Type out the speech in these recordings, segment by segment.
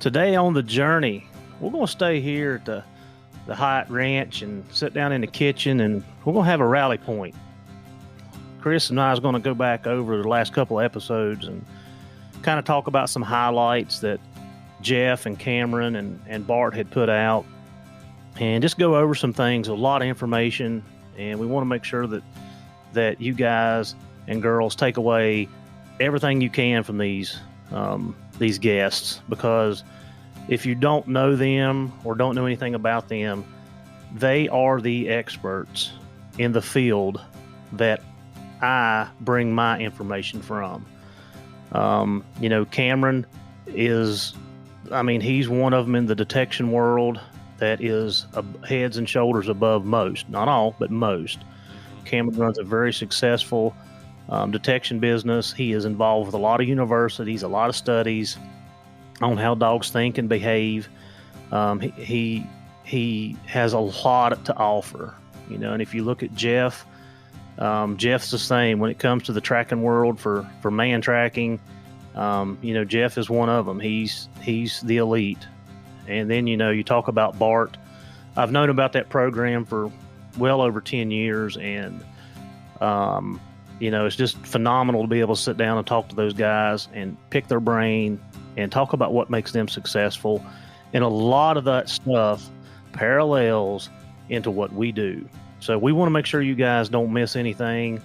Today on the journey, we're going to stay here at the Hyatt Ranch and sit down in the kitchen, and we're going to have a rally point. Chris and I is going to go back over the last couple of episodes and kind of talk about some highlights that Jeff and Cameron and Bart had put out, and just go over some things, a lot of information, and we want to make sure that you guys and girls take away everything you can from these guests, because if you don't know them or don't know anything about them, they are the experts in the field that I bring my information from. Cameron is, he's one of them in the detection world that is heads and shoulders above most, not all, but most. Cameron runs a very successful detection business. He is involved with a lot of universities, a lot of studies on how dogs think and behave. He has a lot to offer, and if you look at Jeff, Jeff's the same when it comes to the tracking world for man tracking. Jeff is one of them. He's the elite. And then, you talk about Bart. I've known about that program for well over 10 years, and it's just phenomenal to be able to sit down and talk to those guys and pick their brain and talk about what makes them successful. And a lot of that stuff parallels into what we do. So we want to make sure you guys don't miss anything.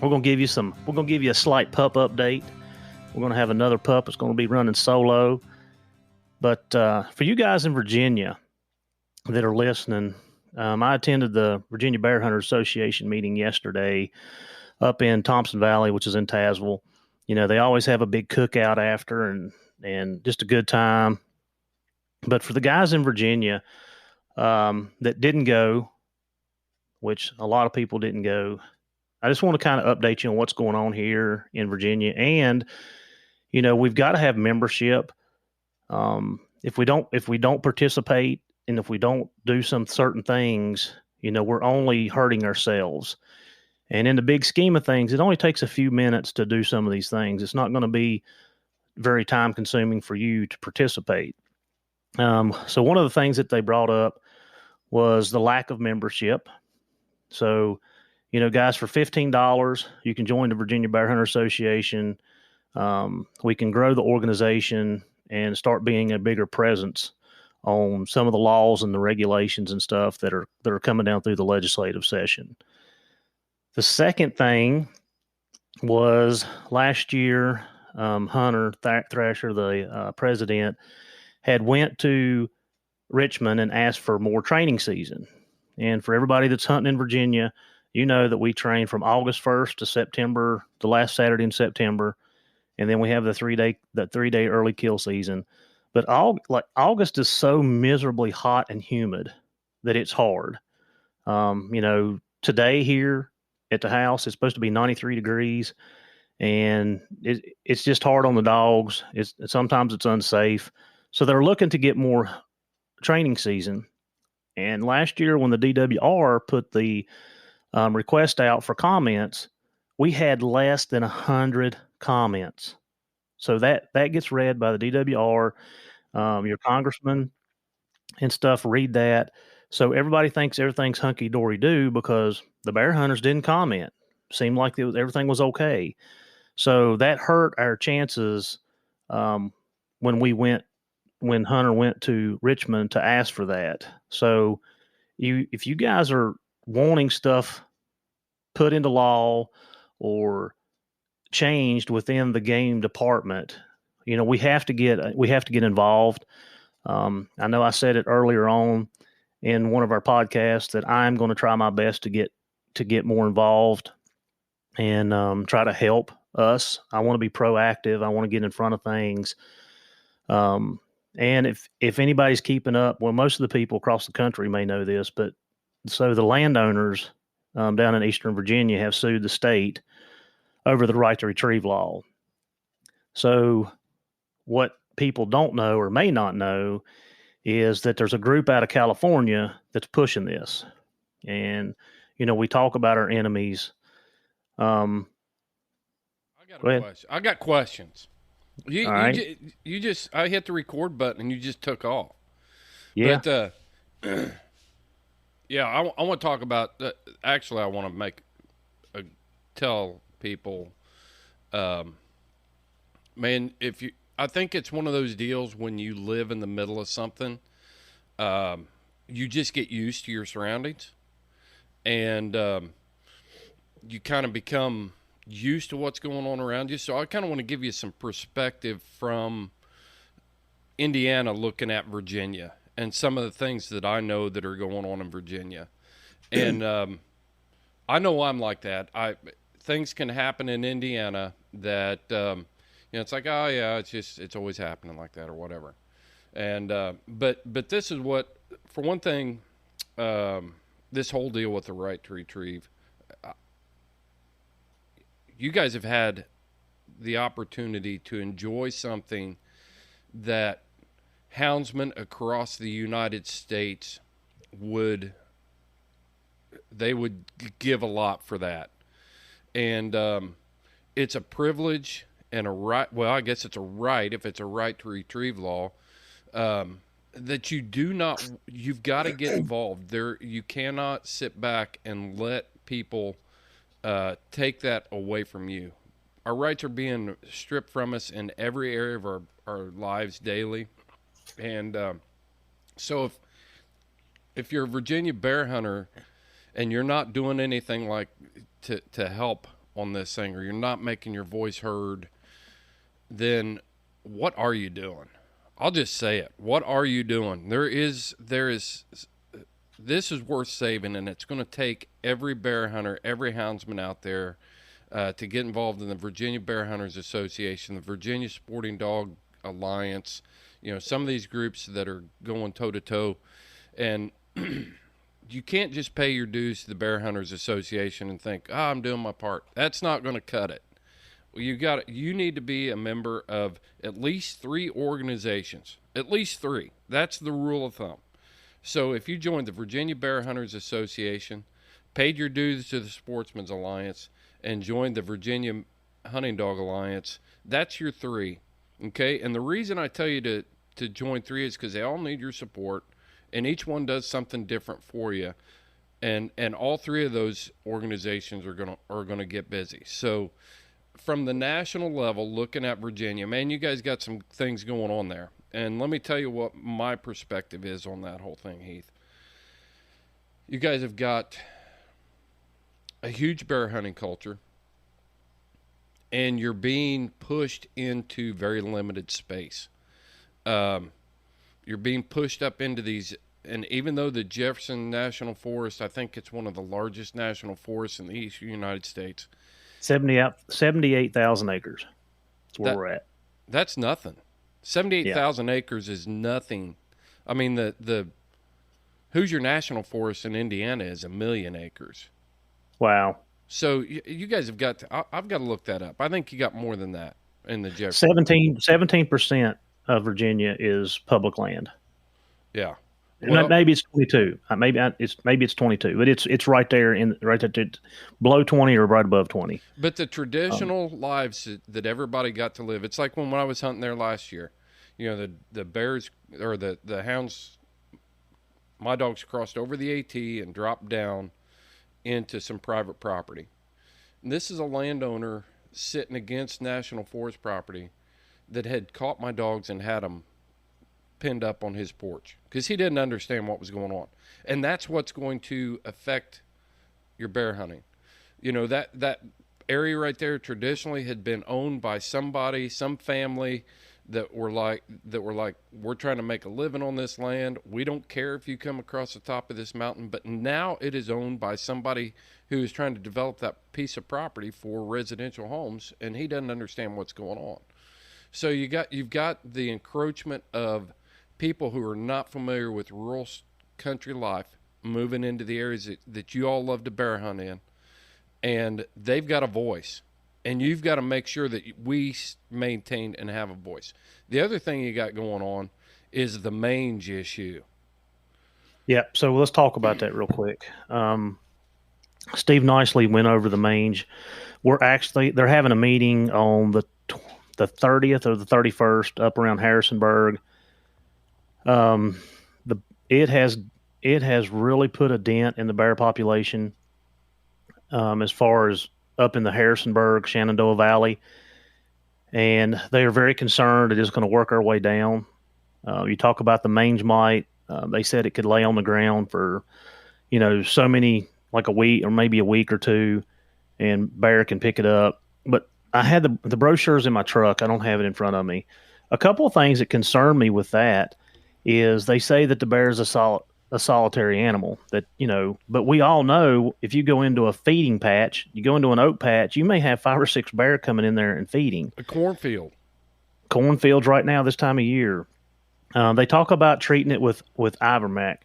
We're going to give you a slight pup update. We're going to have another pup that's going to be running solo. But for you guys in Virginia that are listening, I attended the Virginia Bear Hunter Association meeting yesterday up in Thompson Valley, which is in Tazewell. They always have a big cookout after and just a good time. But for the guys in Virginia that didn't go, which a lot of people didn't go, I just want to kind of update you on what's going on here in Virginia. And, we've got to have membership. If we don't participate and if we don't do some certain things, we're only hurting ourselves. And in the big scheme of things, it only takes a few minutes to do some of these things. It's not going to be very time consuming for you to participate. So one of the things that they brought up was the lack of membership. So, guys, for $15, you can join the Virginia Bear Hunter Association. We can grow the organization and start being a bigger presence on some of the laws and the regulations and stuff that are coming down through the legislative session. The second thing was last year, Hunter Thrasher, the president, had went to Richmond and asked for more training season. And for everybody that's hunting in Virginia, that we train from August 1st to September, the last Saturday in September. And then we have the 3-day early kill season. But August is so miserably hot and humid that it's hard. Today here at the house, it's supposed to be 93 degrees, and it's just hard on the dogs. Sometimes it's unsafe. So they're looking to get more training season. And last year when the DWR put the request out for comments, we had less than 100 comments. So that gets read by the DWR. Your congressman and stuff read that. So everybody thinks everything's hunky-dory-do because the bear hunters didn't comment. Seemed like everything was okay. So that hurt our chances when Hunter went to Richmond to ask for that. So if you guys are wanting stuff put into law or changed within the game department, we have to get involved. I know I said it earlier on in one of our podcasts that I'm going to try my best to get more involved and try to help us. I want to be proactive. I want to get in front of things. And if anybody's keeping up, well, most of the people across the country may know this, but so the landowners down in Eastern Virginia have sued the state over the right to retrieve law. So what people don't know or may not know is that there's a group out of California that's pushing this. And, we talk about our enemies. I got questions. You All right. you just I hit the record button and you just took off. Yeah. But yeah, I want to talk about. Actually, I want to tell people, um, man, if you, I think it's one of those deals when you live in the middle of something, um, you just get used to your surroundings, and you kind of become used to what's going on around you. So I kind of want to give you some perspective from Indiana looking at Virginia and some of the things that I know that are going on in Virginia. And I know I'm like that. Things can happen in Indiana that it's like, oh yeah, it's always happening like that or whatever. And but this is what, for one thing, this whole deal with the right to retrieve. You guys have had the opportunity to enjoy something that houndsmen across the United States would give a lot for that. And it's a privilege and a right. Well, I guess it's a right if it's a right to retrieve law. That you've got to get involved. You cannot sit back and let people take that away from you. Our rights are being stripped from us in every area of our lives daily. And so if you're a Virginia bear hunter and you're not doing anything like to help on this thing, or you're not making your voice heard, then what are you doing? I'll just say it. What are you doing? This is worth saving, and it's going to take every bear hunter, every houndsman out there to get involved in the Virginia Bear Hunters Association, the Virginia Sporting Dog Alliance, some of these groups that are going toe to toe. And you can't just pay your dues to the Bear Hunters Association and think, I'm doing my part. That's not going to cut it. You need to be a member of at least 3 organizations. At least 3. That's the rule of thumb. So if you joined the Virginia Bear Hunters Association, paid your dues to the Sportsman's Alliance, and joined the Virginia Hunting Dog Alliance, that's your 3. Okay? And the reason I tell you to join 3 is because they all need your support, and each one does something different for you. And all 3 of those organizations are gonna get busy. So from the national level, looking at Virginia, man, you guys got some things going on there. And let me tell you what my perspective is on that whole thing, Heath. You guys have got a huge bear hunting culture, and you're being pushed into very limited space. You're being pushed up into these, and even though the Jefferson National Forest, I think it's one of the largest national forests in the eastern United States. 78,000 acres. That's where we're at. That's nothing. 78,000 acres is nothing. I mean, the Hoosier National Forest in Indiana is 1 million acres. Wow. So you guys have got to, I've got to look that up. I think you got more than that in the Jefferson. 17% of Virginia is public land. Yeah. Well, maybe it's 22. Maybe it's 22, but it's right there below 20 or right above 20. But the traditional lives that everybody got to live, it's like when I was hunting there last year. The bears or the hounds, my dogs crossed over the AT and dropped down into some private property. And this is a landowner sitting against national forest property that had caught my dogs and had them pinned up on his porch because he didn't understand what was going on. And that's what's going to affect your bear hunting. That area right there traditionally had been owned by somebody, some family that were like, we're trying to make a living on this land. We don't care if you come across the top of this mountain, but now it is owned by somebody who is trying to develop that piece of property for residential homes, and he doesn't understand what's going on. So you've got the encroachment of people who are not familiar with rural country life moving into the areas that you all love to bear hunt in, and they've got a voice, and you've got to make sure that we maintain and have a voice. The other thing you got going on is the mange issue. Yeah, so let's talk about that real quick. Steve nicely went over the mange. They're having a meeting on the the 30th or the 31st up around Harrisonburg. The it has really put a dent in the bear population, as far as up in the Harrisonburg, Shenandoah Valley, and they are very concerned it is going to work our way down. You talk about the mange mite. They said it could lay on the ground for, so many, like a week or maybe a week or two, and bear can pick it up. But I had the brochures in my truck. I don't have it in front of me. A couple of things that concern me with that is they say that the bear is a solitary animal, that, but we all know if you go into a feeding patch, you go into an oak patch, you may have 5 or 6 bear coming in there and feeding. A Cornfields right now this time of year. They talk about treating it with Ivermac.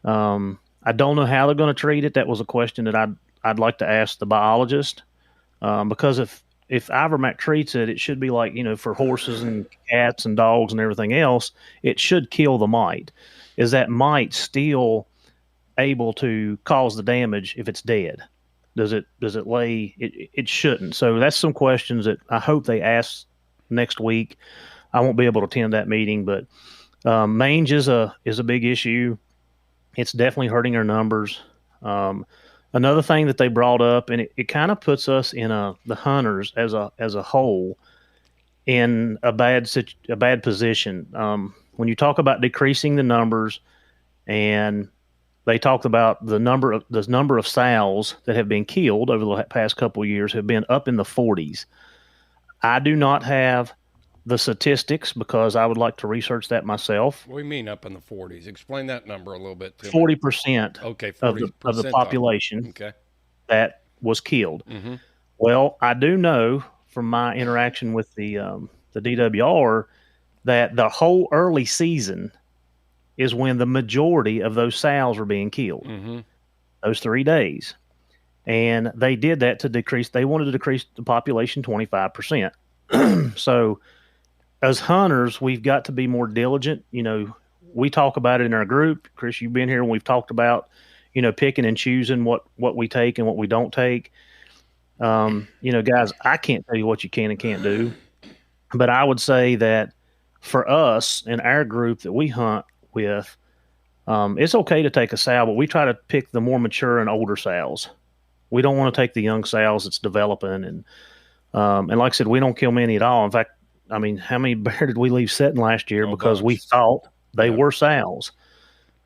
I don't know how they're going to treat it. That was a question that I'd like to ask the biologist, because if Ivermac treats it, it should be like, for horses and cats and dogs and everything else, it should kill the mite. Is that mite still able to cause the damage if it's dead? Does it lay? It shouldn't. So that's some questions that I hope they ask next week. I won't be able to attend that meeting, but mange is a big issue. It's definitely hurting our numbers. Another thing that they brought up, and it kind of puts us in the hunters as a whole in a bad position. When you talk about decreasing the numbers, and they talked about the number of sows that have been killed over the past couple of years have been up in the 40s. I do not have the statistics because I would like to research that myself. What do you mean up in the 40s? Explain that number a little bit to 40%. Okay, 40% of the population that was killed. Mm-hmm. Well, I do know from my interaction with the DWR that the whole early season is when the majority of those sows are being killed. Mm-hmm. Those 3 days. And they did that they wanted to decrease the population 25%. So as hunters, we've got to be more diligent. We talk about it in our group. Chris, you've been here and we've talked about, picking and choosing what we take and what we don't take. Guys, I can't tell you what you can and can't do, but I would say that for us in our group that we hunt with, it's okay to take a sow, but we try to pick the more mature and older sows. We don't want to take the young sows that's developing, and like I said, we don't kill many at all. In fact, how many bear did we leave sitting last year because we thought they were sows?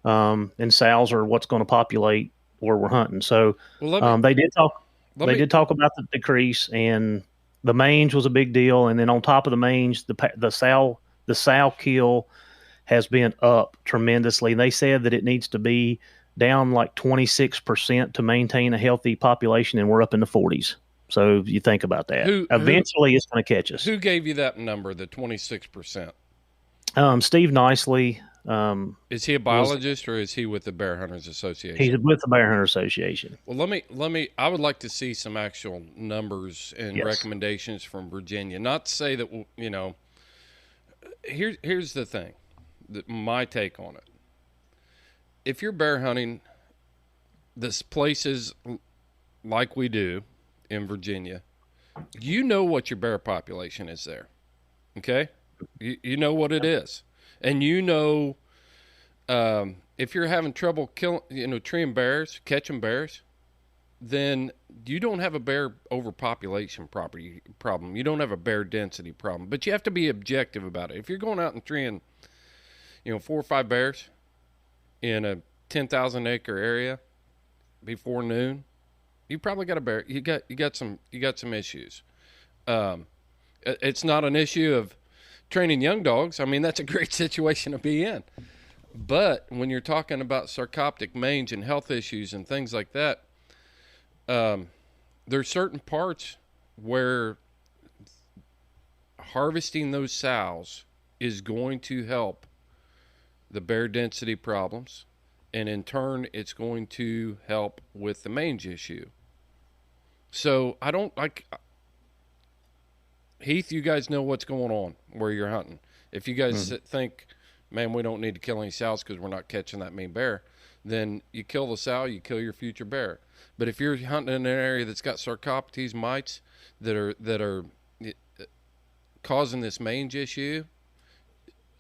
And sows are what's going to populate where we're hunting. So they did talk. Did talk about the decrease, and the mange was a big deal. And then on top of the mange, the sow kill has been up tremendously. And they said that it needs to be down like 26% to maintain a healthy population, and we're up in the 40s. So you think about that. Eventually, it's going to catch us. Who gave you that number, the 26%? Steve Nicely. Is he a biologist or is he with the Bear Hunters Association? He's with the Bear Hunter Association. Well, let me. I would like to see some actual numbers and recommendations from Virginia. Not to say that Here's the thing, my take on it. If you're bear hunting, this places like we do in Virginia, you know what your bear population is there. Okay, you know what it is. And if you're having trouble treeing bears, catching bears, then you don't have a bear overpopulation problem. You don't have a bear density problem. But you have to be objective about it. If you're going out and treeing, 4 or 5 bears in a 10,000 acre area before noon, you probably got a bear. You got some issues. It's not an issue of training young dogs. That's a great situation to be in. But when you're talking about sarcoptic mange and health issues and things like that, there's certain parts where harvesting those sows is going to help the bear density problems, and in turn, it's going to help with the mange issue. So I don't like... Heath, you guys know what's going on where you're hunting. If you guys think, man, we don't need to kill any sows because we're not catching that mean bear, then you kill the sow, you kill your future bear. But if you're hunting in an area that's got sarcoptes, mites that are causing this mange issue,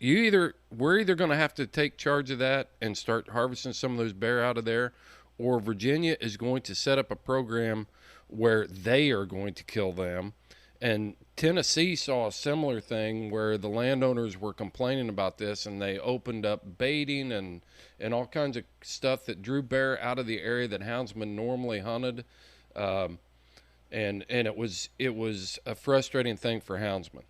we're either going to have to take charge of that and start harvesting some of those bear out of there, or Virginia is going to set up a program where they are going to kill them. And Tennessee saw a similar thing where the landowners were complaining about this, and they opened up baiting and all kinds of stuff that drew bear out of the area that houndsmen normally hunted. And it was a frustrating thing for houndsmen.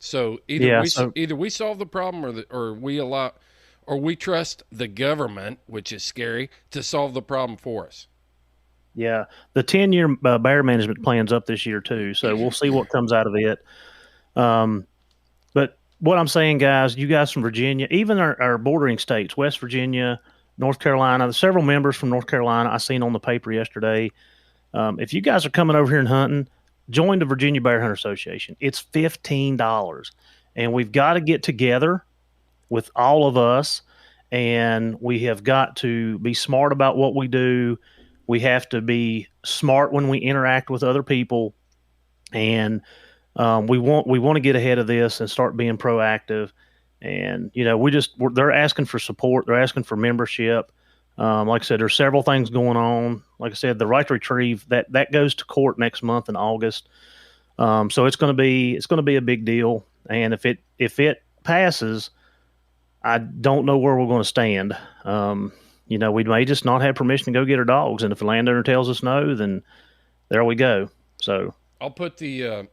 So either we solve the problem, or we trust the government, which is scary, to solve the problem for us. Yeah, the 10-year bear management plan's up this year too, so we'll see what comes out of it. But what I'm saying, guys, you guys from Virginia, even our bordering states, West Virginia, North Carolina, there's several members from North Carolina I seen on the paper yesterday. If you guys are coming over here and hunting, join the Virginia Bear Hunter Association. It's $15, and we've got to get together with all of us, and we have got to be smart about what we do. We have to be smart when we interact with other people, and we want to get ahead of this and start being proactive. And they're asking for support. They're asking for membership. Like I said, there's several things going on. Like I said, the right to retrieve that goes to court next month in August. So it's going to be a big deal. And if it passes, I don't know where we're going to stand. We may just not have permission to go get our dogs. And if the landowner tells us no, then there we go. So I'll put the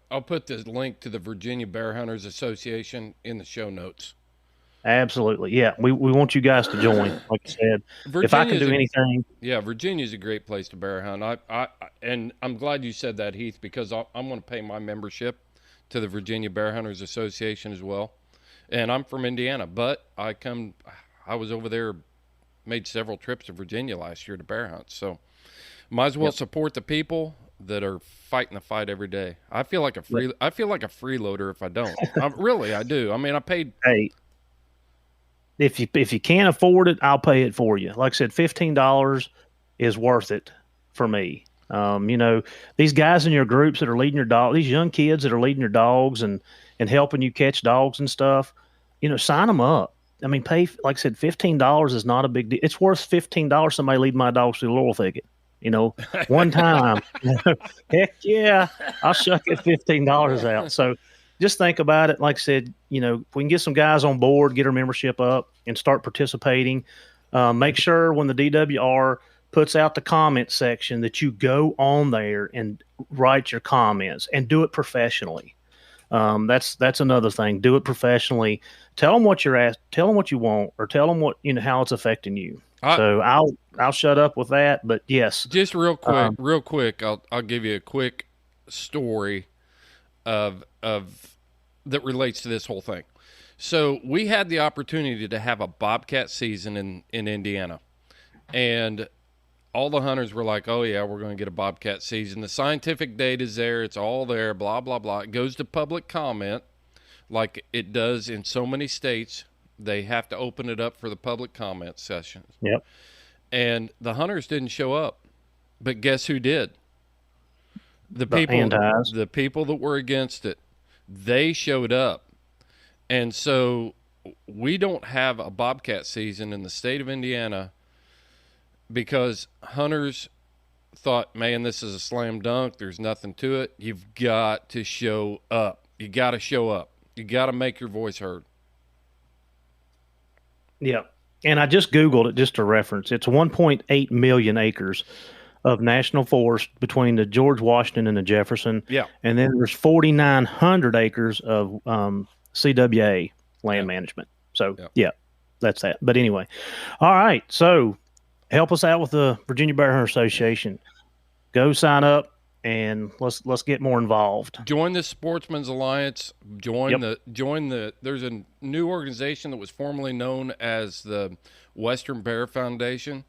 link to the Virginia Bear Hunters Association in the show notes. Absolutely. Yeah. We want you guys to join. Like I said, if I can do anything. Yeah. Virginia's a great place to bear hunt. And I'm glad you said that, Heath, because I'm going to pay my membership to the Virginia Bear Hunters Association as well. And I'm from Indiana, but I was over there, made several trips to Virginia last year to bear hunt. So might as well support the people that are fighting the fight every day. I feel like a freeloader if I don't. I do. I mean, I paid. Hey, if you can't afford it, I'll pay it for you. Like I said, $15 is worth it for me. These guys in your groups that are leading your dog, these young kids that are leading your dogs and helping you catch dogs and stuff, sign them up. I mean, pay, like I said, $15 is not a big deal. It's worth $15 somebody lead my dogs through the laurel thicket. One time, heck yeah, I'll shuck it $15 out. So just think about it. Like I said, if we can get some guys on board, get our membership up and start participating, make sure when the DWR puts out the comment section that you go on there and write your comments and do it professionally. That's another thing. Do it professionally. Tell them what you're asked. Tell them what you want, or tell them what how it's affecting you. So I'll shut up with that. But yes, just real quick, I'll give you a quick story of that relates to this whole thing. So we had the opportunity to have a bobcat season in Indiana, and all the hunters were like, oh yeah, we're going to get a bobcat season. The scientific data is there. It's all there, blah, blah, blah. It goes to public comment like it does in so many states. They have to open it up for the public comment sessions. Yep. And the hunters didn't show up, but guess who did? The people that were against it, they showed up. And so we don't have a bobcat season in the state of Indiana because hunters thought, man, this is a slam dunk. There's nothing to it. You've got to show up. You got to show up. You got to make your voice heard. Yeah. And I just Googled it just to reference. It's 1.8 million acres of national forest between the George Washington and the Jefferson. Yeah. And then there's 4,900 acres of CWA land management. So, that's that. But anyway. All right. So, help us out with the Virginia Bear Hunter Association. Go sign up and let's get more involved. Join the Sportsman's Alliance. Join the. There's a new organization that was formerly known as the Western Bear Foundation.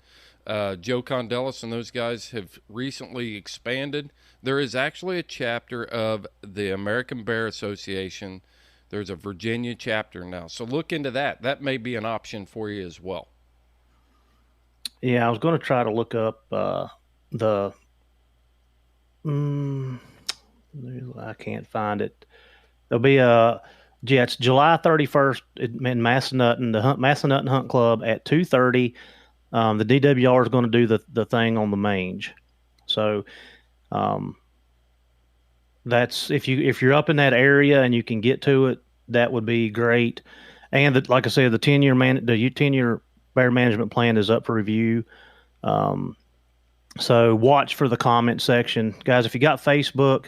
Joe Condellis and those guys have recently expanded. There is actually a chapter of the American Bear Association. There's a Virginia chapter now. So look into that. That may be an option for you as well. Yeah, I was going to try to look up I can't find it. There'll be it's July 31st in Massanutten, the Massanutten Hunt Club at 2:30. The DWR is going to do the thing on the mange. So that's if you're up in that area and you can get to it, that would be great. And like I said, the 10-year bear management plan is up for review. So watch for the comment section, guys. If you got Facebook,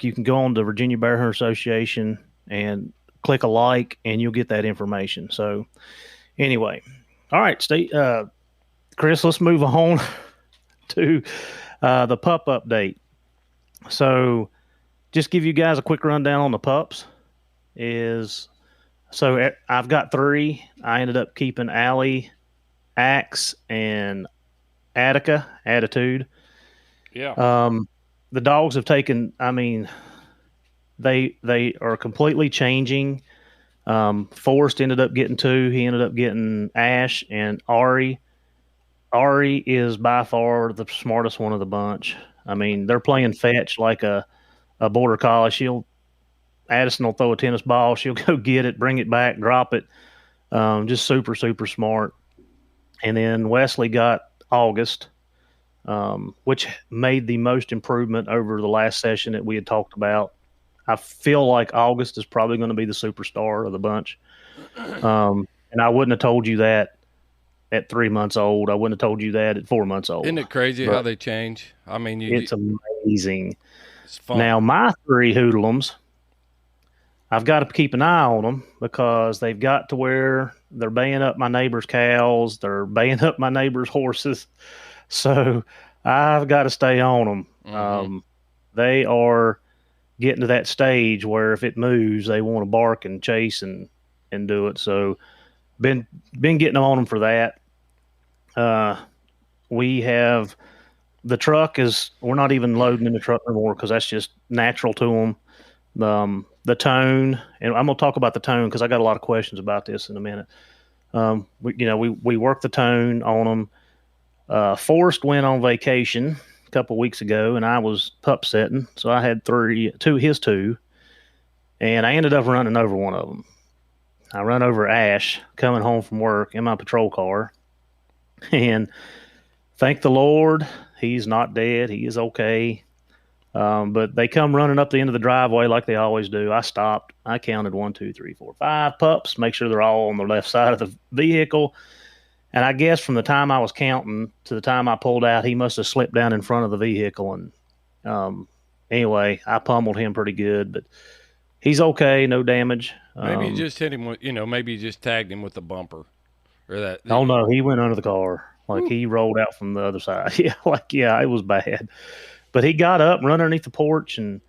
you can go on the Virginia Bear Hunter Association and click a like, and you'll get that information. So anyway, all right, Chris, let's move on to the pup update. So just give you guys a quick rundown on the pups. I've got 3. I ended up keeping Allie, Axe, and Attitude. Yeah. The dogs have taken, they are completely changing. Forrest ended up getting 2. He ended up getting Ash and Ari. Ari is by far the smartest one of the bunch. They're playing fetch like a border collie. Addison will throw a tennis ball. She'll go get it, bring it back, drop it. Just super, super smart. And then Wesley got August, which made the most improvement over the last session that we had talked about. I feel like August is probably going to be the superstar of the bunch. And I wouldn't have told you that at 3 months old. I wouldn't have told you that at 4 months old. Isn't it crazy how they change? It's amazing. It's fun. Now, my 3 hoodlums, I've got to keep an eye on them because they've got to where they're baying up my neighbor's cows. They're baying up my neighbor's horses. So I've got to stay on them. Mm-hmm. They are getting to that stage where if it moves, they want to bark and chase and do it. So been getting on them for that. We have the truck we're not even loading in the truck anymore because that's just natural to them. The tone, and I'm going to talk about the tone because I got a lot of questions about this in a minute. We worked the tone on them. Forrest went on vacation a couple weeks ago, and I was pup setting, so I had 2, and I ended up running over one of them. I run over Ash coming home from work in my patrol car, and thank the Lord, he's not dead. He is okay. But they come running up the end of the driveway like they always do. I stopped. I counted 1, 2, 3, 4, 5 pups, make sure they're all on the left side of the vehicle. And I guess from the time I was counting to the time I pulled out, he must have slipped down in front of the vehicle. And anyway, I pummeled him pretty good, but he's okay, no damage. Maybe you just hit him with, maybe you just tagged him with the bumper or that. Oh no, he went under the car. Like he rolled out from the other side. Yeah, it was bad. But he got up, run underneath the porch, and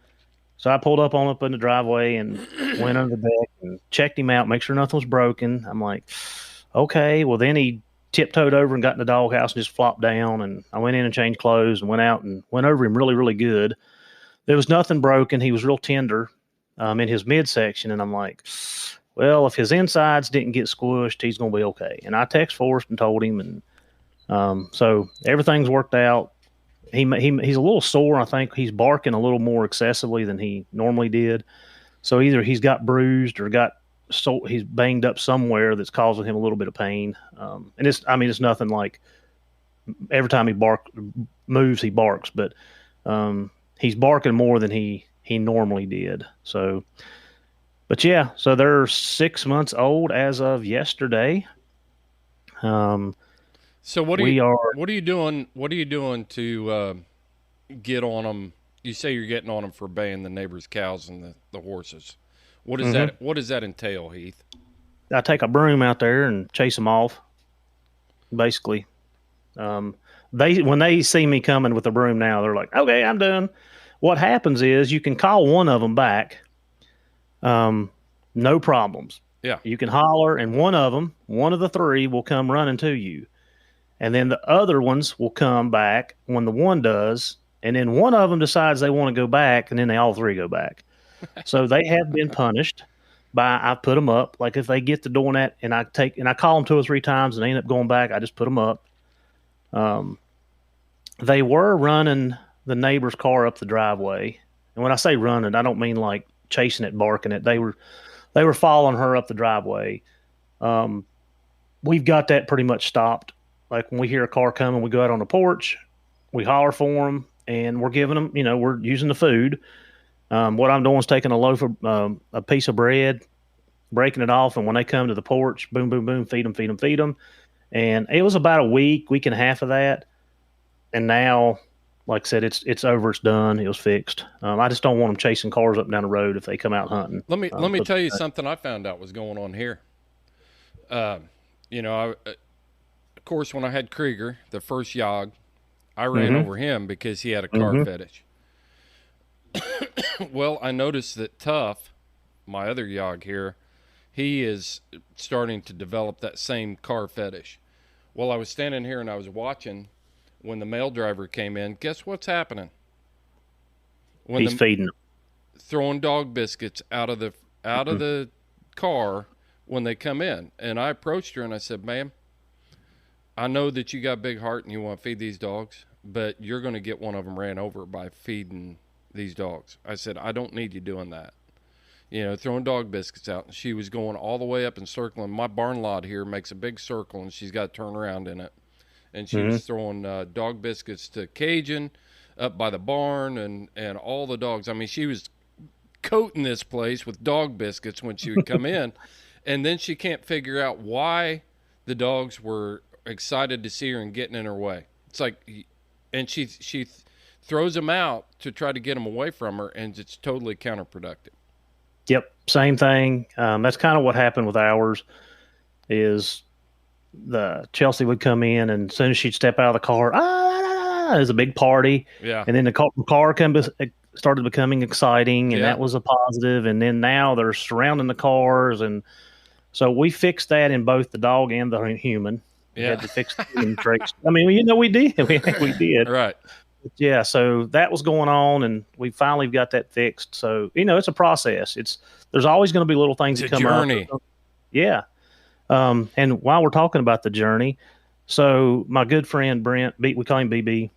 so I pulled up in the driveway and went under the deck and checked him out, make sure nothing was broken. I'm like, okay. Well, then he tiptoed over and got in the doghouse and just flopped down, and I went in and changed clothes and went out and went over him really, really good. There was nothing broken. He was real tender in his midsection, and I'm like, well, if his insides didn't get squished, he's going to be okay. And I text Forrest and told him, and so everything's worked out. He's a little sore. I think he's barking a little more excessively than he normally did. So either he's got bruised or he's banged up somewhere that's causing him a little bit of pain. And it's nothing like every time he moves, he barks, but he's barking more than he normally did. So, but yeah, so they're 6 months old as of yesterday. So what are you doing? What are you doing to get on them? You say you're getting on them for baying the neighbor's cows and the horses. What is that? What does that entail, Heath? I take a broom out there and chase them off. Basically, when they see me coming with a broom now, they're like, "Okay, I'm done." What happens is you can call one of them back. No problems. Yeah, you can holler, and one of the 3 will come running to you. And then the other ones will come back when the one does. And then one of them decides they want to go back, and then they all 3 go back. So they have been punished I put them up. Like if they get to doing that and I call them 2 or 3 times and they end up going back, I just put them up. They were running the neighbor's car up the driveway. And when I say running, I don't mean like chasing it, barking it. They were following her up the driveway. We've got that pretty much stopped. Like when we hear a car coming, we go out on the porch, we holler for them, and we're giving them, we're using the food. What I'm doing is taking a loaf of a piece of bread, breaking it off, and when they come to the porch, boom, boom, boom, feed them, feed them, feed them. And it was about a week and a half of that, and now, like I said, it's over, it's done, it was fixed. I just don't want them chasing cars up and down the road if they come out hunting. Let me tell you something I found out was going on here. Of course, when I had Krieger, the first Yog, I ran over him because he had a car fetish. Well, I noticed that Tough, my other Yog here, he is starting to develop that same car fetish. Well, I was standing here and I was watching when the mail driver came in. Guess what's happening? He's feeding them. Throwing dog biscuits out of the car when they come in. And I approached her and I said, ma'am, I know that you got a big heart and you want to feed these dogs, but you're going to get one of them ran over by feeding these dogs. I said, I don't need you doing that. Throwing dog biscuits out. And she was going all the way up and circling. My barn lot here makes a big circle, and she's got a turnaround in it. And she was throwing dog biscuits to Cajun up by the barn and all the dogs. I mean, she was coating this place with dog biscuits when she would come in. And then she can't figure out why the dogs were excited to see her and getting in her way. It's like, and she throws them out to try to get them away from her, and it's totally counterproductive. Yep, same thing. That's kind of what happened with ours. Is the Chelsea would come in, and as soon as she'd step out of the car, there's a big party. Yeah, and then the car started becoming exciting, and that was a positive. And then now they're surrounding the cars, and so we fixed that in both the dog and the human. We had to fix the human traits. I mean, we did. We did. Right. Yeah, so that was going on, and we finally got that fixed. So it's a process. There's always going to be little things that come up. Yeah. And while we're talking about the journey, so my good friend Brent, we call him BB,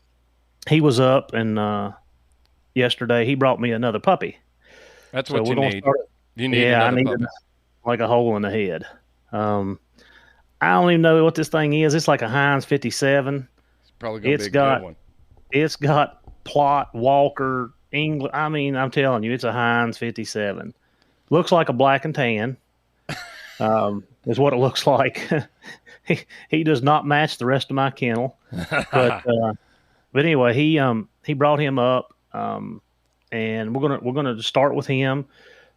he was up, and yesterday he brought me another puppy. That's what you need. You need another puppy. Like a hole in the head. I don't even know what this thing is. It's like a Heinz 57. It's probably going to be a good one. It's got Plott, Walker, England. I mean, I'm telling you, it's a Heinz 57. Looks like a black and tan. Is what it looks like. He does not match the rest of my kennel. But anyway, he brought him up, and we're gonna start with him.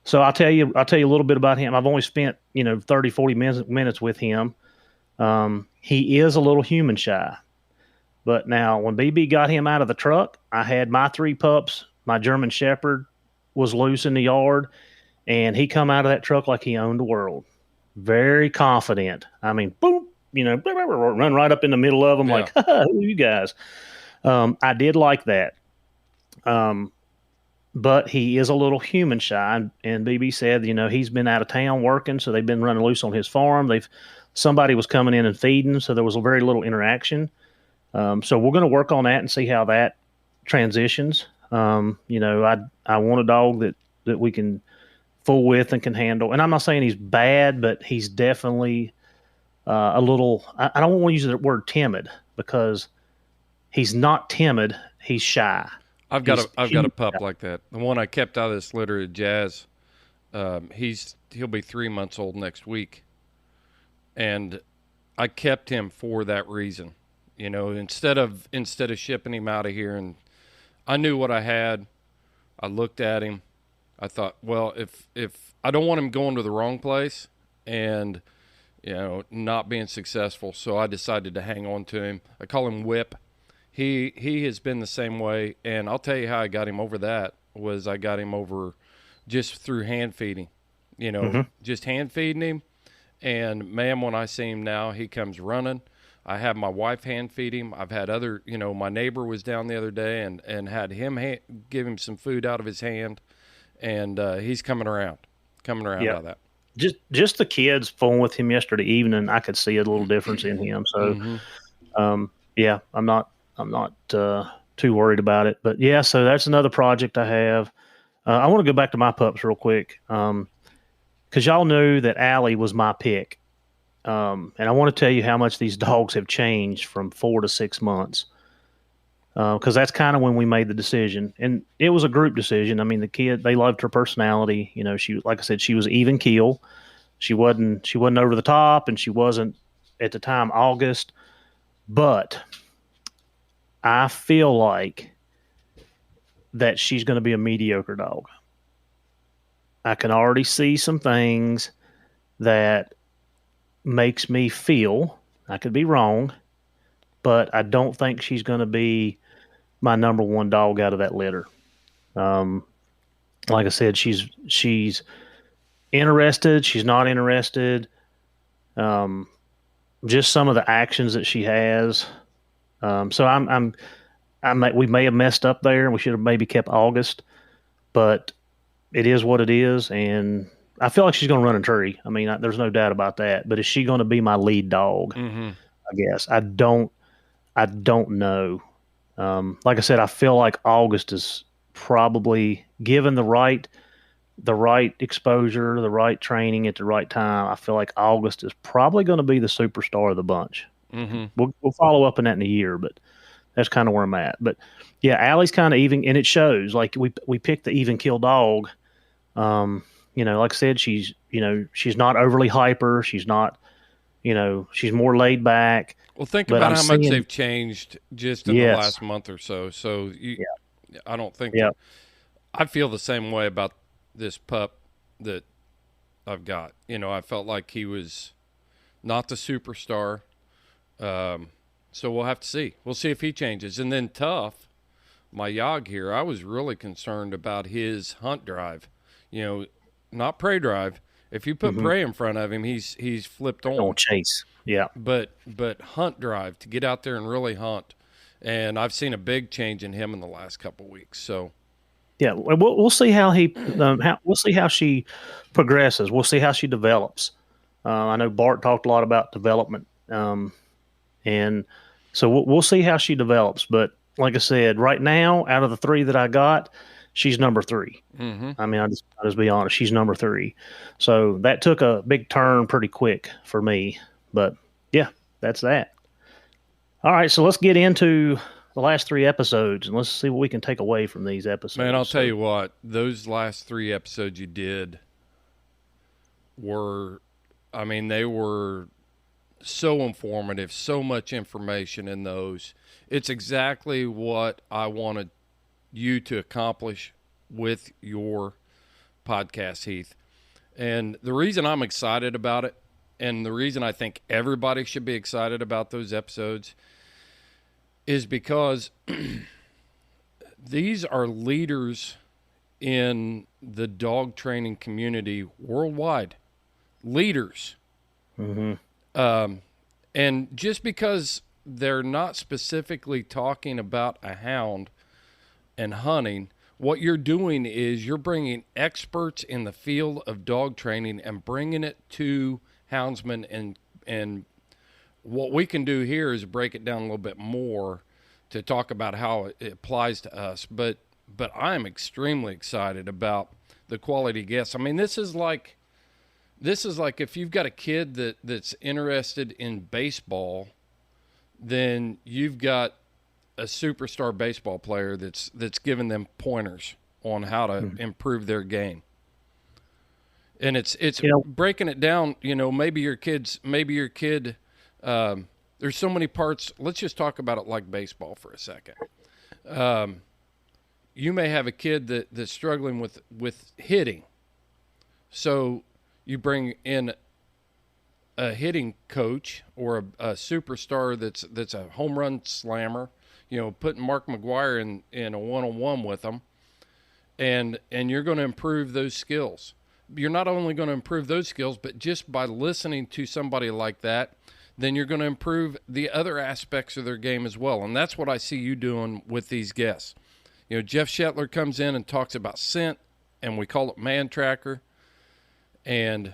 So I'll tell you a little bit about him. I've only spent 30, 40 minutes with him. He is a little human shy. But now, when BB got him out of the truck, I had my 3 pups. My German Shepherd was loose in the yard, and he come out of that truck like he owned the world. Very confident. I mean, boom, run right up in the middle of them like, who are you guys? I did like that. But he is a little human shy, and BB said, he's been out of town working, so they've been running loose on his farm. Somebody was coming in and feeding, so there was a very little interaction. So we're going to work on that and see how that transitions. I want a dog that we can fool with and can handle. And I'm not saying he's bad, but he's definitely a little. I don't want to use the word timid, because he's not timid. He's shy. I've got a pup like that. The one I kept out of this litter at Jazz. He'll be 3 months old next week, and I kept him for that reason. Instead of shipping him out of here, and I knew what I had. I looked at him. I thought, well, if I don't want him going to the wrong place and, not being successful, so I decided to hang on to him. I call him Whip. He has been the same way, and I'll tell you how I got him over that was I got him over just through hand feeding, just hand feeding him. And, man, when I see him now, he comes running. I have my wife hand feed him. I've had other, my neighbor was down the other day and had him give him some food out of his hand, and he's coming around out of that. Just the kids fooling with him yesterday evening, I could see a little difference in him. So, I'm not too worried about it. But yeah, so that's another project I have. I want to go back to my pups real quick, because y'all knew that Allie was my pick. And I want to tell you how much these dogs have changed from 4 to 6 months. Because that's kind of when we made the decision, and it was a group decision. I mean, the kid, they loved her personality. You know, she, like I said, she was even keel. She wasn't over the top, and she wasn't at the time August. But I feel like that she's going to be a mediocre dog. I can already see some things that makes me feel, I could be wrong, but I don't think she's going to be my number one dog out of that litter. Like I said, she's interested. She's not interested. Just some of the actions that she has. So we may have messed up there, and we should have maybe kept August, but it is what it is, and I feel like she's going to run a tree. I mean, there's no doubt about that. But is she going to be my lead dog? Mm-hmm. I guess I don't know. Like I said, I feel like August is probably, given the right exposure, the right training at the right time. I feel like August is probably going to be the superstar of the bunch. Mm-hmm. We'll follow up on that in a year, but that's kind of where I'm at. But yeah, Allie's kind of even, and it shows. Like we picked the even kill dog. You know, like I said, she's not overly hyper. She's not, she's more laid back. Well, think about how much they've changed just in the last month or so. So I don't think I feel the same way about this pup that I've got. I felt like he was not the superstar. So we'll have to see. We'll see if he changes. And then Tough, my Yog here, I was really concerned about his hunt drive. Not prey drive. If you put prey in front of him, he's flipped on. Don't chase. Yeah. But hunt drive, to get out there and really hunt. And I've seen a big change in him in the last couple of weeks. So yeah, we'll see how we'll see how she progresses. We'll see how she develops. I know Bart talked a lot about development, and so we'll see how she develops. But like I said, right now, out of the 3 that I got, she's number 3. Mm-hmm. I mean, I'll just be honest, she's number 3. So that took a big turn pretty quick for me. But yeah, that's that. All right, so let's get into the last 3 episodes, and let's see what we can take away from these episodes. Man, I'll tell you what, those last 3 episodes you did they were so informative, so much information in those. It's exactly what I wanted you to accomplish with your podcast, Heath. And the reason I'm excited about it, and the reason I think everybody should be excited about those episodes, is because these are leaders in the dog training community worldwide. Leaders. Mm-hmm. And just because they're not specifically talking about a hound and hunting, what you're doing is you're bringing experts in the field of dog training and bringing it to houndsmen, and what we can do here is break it down a little bit more to talk about how it applies to us. But I'm extremely excited about the quality guests. I mean, this is like if you've got a kid that's interested in baseball, then you've got a superstar baseball player that's giving them pointers on how to improve their game. And it's breaking it down. Maybe your kid. There's so many parts. Let's just talk about it like baseball for a second. You may have a kid that's struggling with hitting, so you bring in a hitting coach or a superstar that's a home run slammer. Putting Mark McGwire in a one-on-one with them, and you're going to improve those skills. You're not only going to improve those skills, but just by listening to somebody like that, then you're going to improve the other aspects of their game as well. And that's what I see you doing with these guests. Jeff Shetler comes in and talks about scent, and we call it Man Tracker, and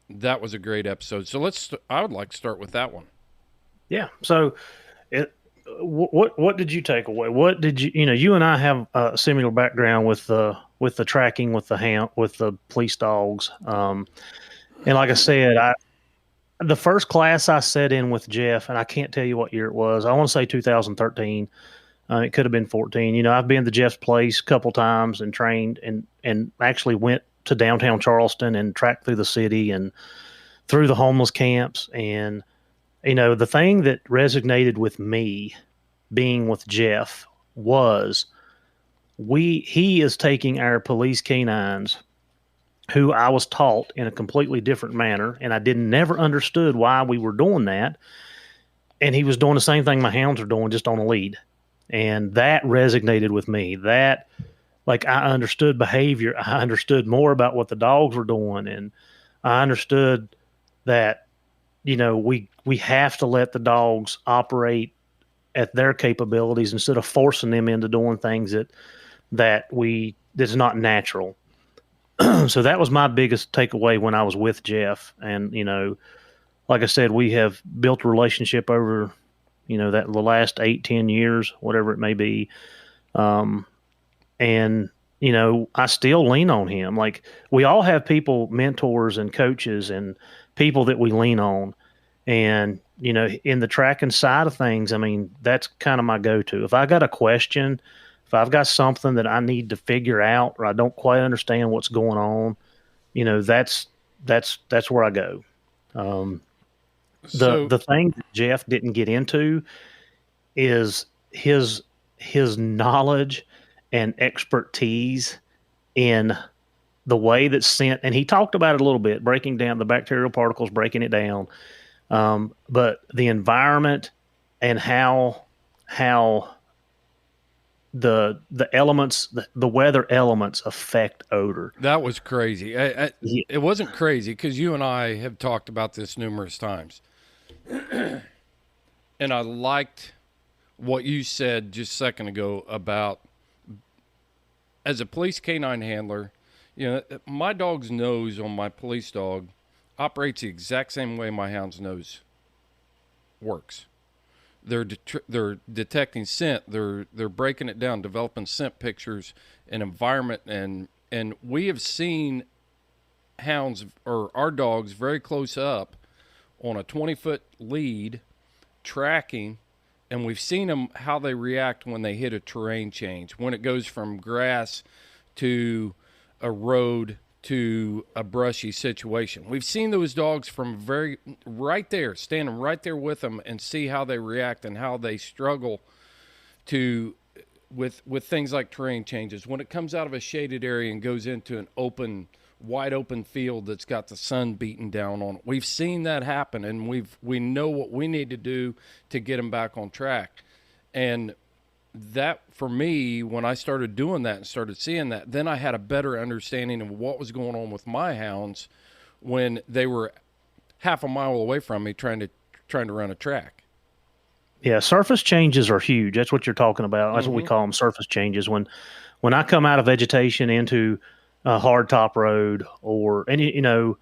that was a great episode. So I would like to start with that one. Yeah. So what did you take away? What did you and I have a similar background with with the tracking with the police dogs. And like I said, the first class I sat in with Jeff, and I can't tell you what year it was. I want to say 2013. It could have been 14. I've been to Jeff's place a couple times and trained and actually went to downtown Charleston and tracked through the city and through the homeless camps. And, the thing that resonated with me being with Jeff was he is taking our police canines, who I was taught in a completely different manner, and I never understood why we were doing that. And he was doing the same thing my hounds are doing, just on a lead. And that resonated with me. That, like, I understood behavior. I understood more about what the dogs were doing. And I understood that, we have to let the dogs operate at their capabilities instead of forcing them into doing things that's not natural. So that was my biggest takeaway when I was with Jeff. And, like I said, we have built a relationship over, that the last 8-10 years, whatever it may be. And, I still lean on him. Like, we all have people, mentors and coaches and people that we lean on. And, in the tracking side of things, I mean, that's kind of my go-to. If I got a question, if I've got something that I need to figure out, or I don't quite understand what's going on, that's where I go. The thing that Jeff didn't get into is his knowledge and expertise in the way that scent, and he talked about it a little bit, breaking down the bacterial particles, breaking it down. But the environment and how the elements, the weather elements affect odor. That was crazy. It wasn't crazy because you and I have talked about this numerous times. And I liked what you said just a second ago about, as a police canine handler, my dog's nose on my police dog operates the exact same way my hound's nose works. They're detecting scent. They're breaking it down, developing scent pictures and environment, and we have seen hounds or our dogs very close up on a 20-foot lead tracking, and we've seen them how they react when they hit a terrain change, when it goes from grass to a road to a brushy situation. We've seen those dogs from right there, standing right there with them, and see how they react and how they struggle with things like terrain changes. When it comes out of a shaded area and goes into an wide open field that's got the sun beating down on it, we've seen that happen, and we know what we need to do to get them back on track. And that, for me, when I started doing that and started seeing that, then I had a better understanding of what was going on with my hounds when they were half a mile away from me trying to run a track. Yeah, surface changes are huge. That's what you're talking about. That's what we call them, surface changes. When I come out of vegetation into a hard top road, and if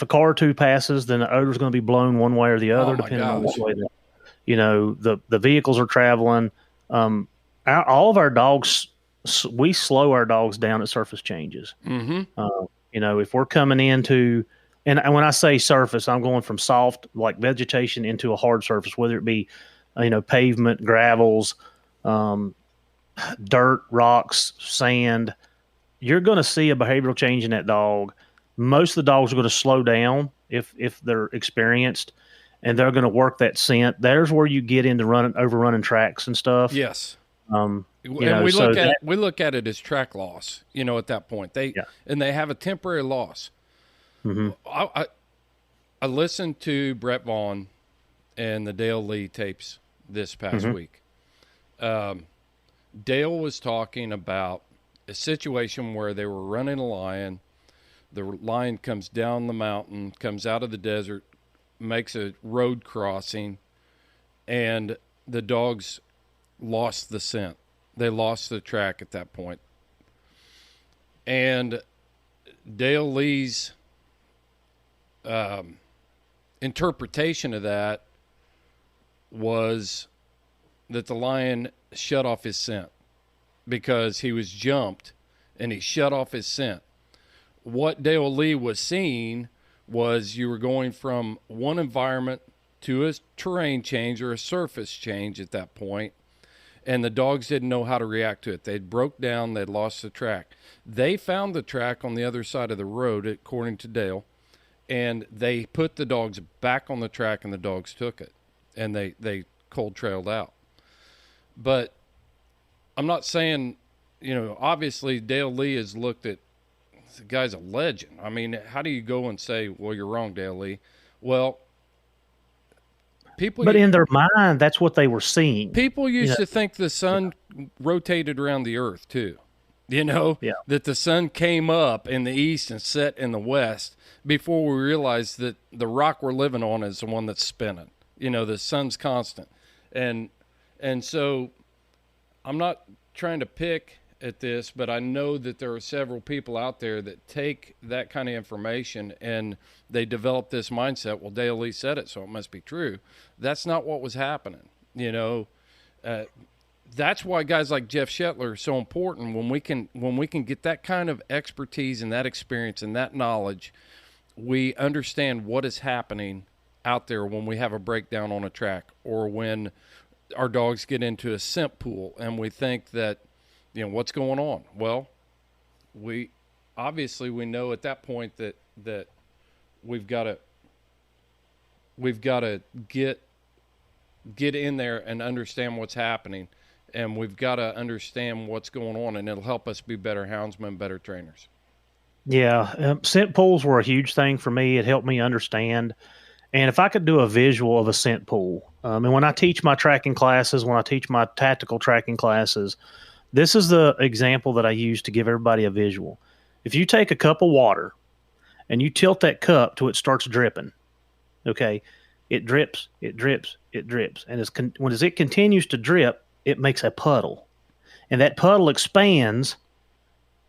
a car or two passes, then the odor is going to be blown one way or the other, depending on what way the vehicles are traveling. All of our dogs, we slow our dogs down at surface changes. If we're coming into, and when I say surface, I'm going from soft, like vegetation, into a hard surface, whether it be, pavement, gravels, dirt, rocks, sand. You're going to see a behavioral change in that dog. Most of the dogs are going to slow down if they're experienced, and they're going to work that scent. There's where you get into overrunning tracks and stuff. Yes. And we look at it as track loss, at that point. They have a temporary loss. I listened to Brett Vaughn and the Dale Lee tapes this past week. Dale was talking about a situation where they were running a lion. The lion comes down the mountain, comes out of the desert, makes a road crossing, and the dogs lost the scent. They lost the track at that point. And Dale Lee's interpretation of that was that the lion shut off his scent. because he was jumped and he shut off his scent. What Dale Lee was seeing was you were going from one environment to a terrain change or a surface change at that point, and the dogs didn't know how to react to it. They'd broke down, they'd lost the track. They found the track on the other side of the road, according to Dale, and they put the dogs back on the track, and the dogs took it, and they cold trailed out. But I'm not saying, obviously Dale Lee has looked at, the guy's a legend. I mean, how do you go and say, well, you're wrong, Dale Lee? Well, but in their mind, that's what they were seeing. People used to think the sun rotated around the earth too. That the sun came up in the east and set in the west before we realized that the rock we're living on is the one that's spinning. The sun's constant. And so I'm not trying to pick at this, but I know that there are several people out there that take that kind of information and they develop this mindset. Well, Dale Lee said it, so it must be true. That's not what was happening. That's why guys like Jeff Shetler are so important. When we can get that kind of expertise and that experience and that knowledge, we understand what is happening out there when we have a breakdown on a track, or when our dogs get into a scent pool and we think that, what's going on? Well, we know at that point that we've got to get in there and understand what's happening, and we've got to understand what's going on, and it'll help us be better houndsmen, better trainers. Yeah, scent pools were a huge thing for me. It helped me understand. And if I could do a visual of a scent pool, and when I teach my tracking classes, when I teach my tactical tracking classes, this is the example that I use to give everybody a visual. If you take a cup of water and you tilt that cup till it starts dripping, okay, it drips, it drips, it drips. And as it continues to drip, it makes a puddle. And that puddle expands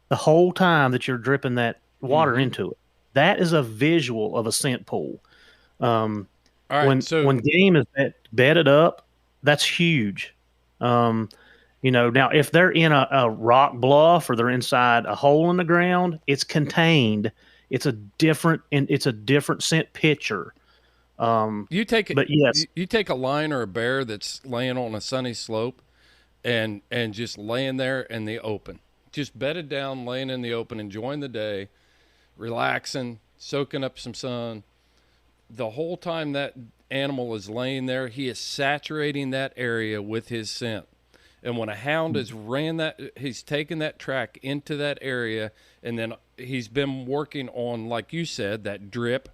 the whole time that you're dripping that water into it. That is a visual of a scent pool. All right, when game is bedded up, that's huge. Now if they're in a rock bluff or they're inside a hole in the ground, it's contained. It's a different scent picture. You take a lion or a bear that's laying on a sunny slope and just laying there in the open, just bedded down, laying in the open, enjoying the day, relaxing, soaking up some sun. The whole time that animal is laying there, he is saturating that area with his scent. And when a hound has he's taken that track into that area, and then he's been working on, like you said, that drip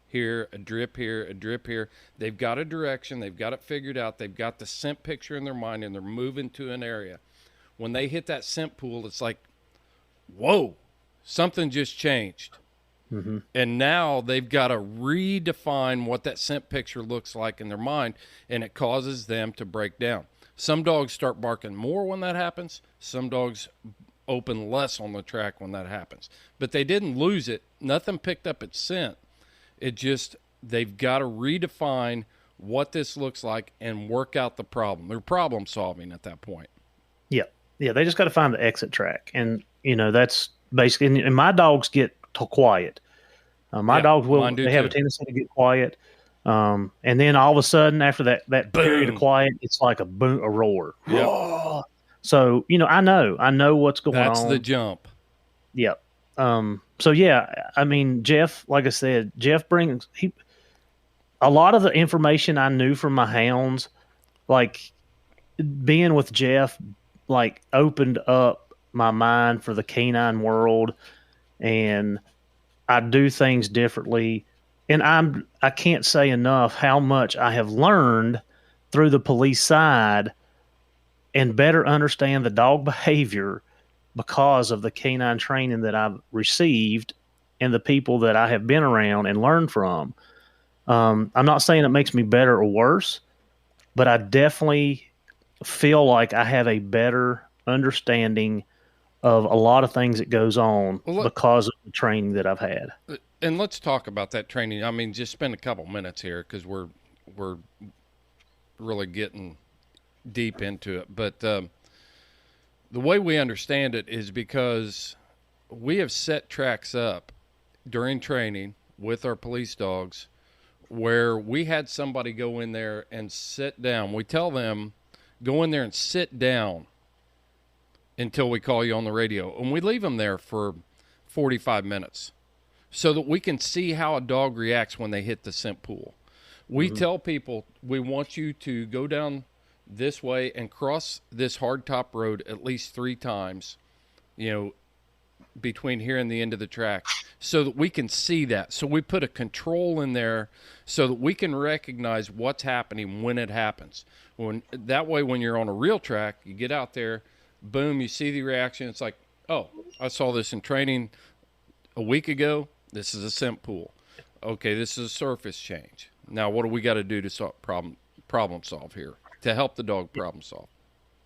here, a drip here, a drip here. They've got a direction. They've got it figured out. They've got the scent picture in their mind, and they're moving to an area. When they hit that scent pool, it's like, whoa, something just changed. Mm-hmm. And now they've got to redefine what that scent picture looks like in their mind, and it causes them to break down. Some dogs start barking more when that happens. Some dogs open less on the track when that happens. But they didn't lose it. Nothing picked up its scent. It just, they've got to redefine what this looks like and work out the problem. They're problem solving at that point. Yeah. Yeah, they just got to find the exit track. And, that's basically, and my dogs get quiet. My dogs they have a tendency to get quiet. And then all of a sudden, after that period of quiet, it's like a boom, a roar. Yep. So, I know what's going on. That's the jump. Yep. So yeah, I mean, Jeff, like I said, Jeff brings a lot of the information I knew from my hounds, like being with Jeff, like opened up my mind for the canine world, and I do things differently. And I can't say enough how much I have learned through the police side and better understand the dog behavior because of the canine training that I've received and the people that I have been around and learned from. I'm not saying it makes me better or worse, but I definitely feel like I have a better understanding of a lot of things that goes on because of the training that I've had. And let's talk about that training. I mean, just spend a couple minutes here because we're really getting deep into it. But The way we understand it is because we have set tracks up during training with our police dogs where we had somebody go in there and sit down. We tell them, go in there and sit down until we call you on the radio. And we leave them there for 45 minutes so that we can see how a dog reacts when they hit the scent pool. We tell people, we want you to go down this way and cross this hardtop road at least 3 times, between here and the end of the track, so that we can see that. So we put a control in there so that we can recognize what's happening when it happens. That way, when you're on a real track, you get out there, boom, you see the reaction. It's like, oh, I saw this in training a week ago. This is a scent pool. Okay, this is a surface change. Now, what do we got to do to problem solve here, to help the dog problem solve?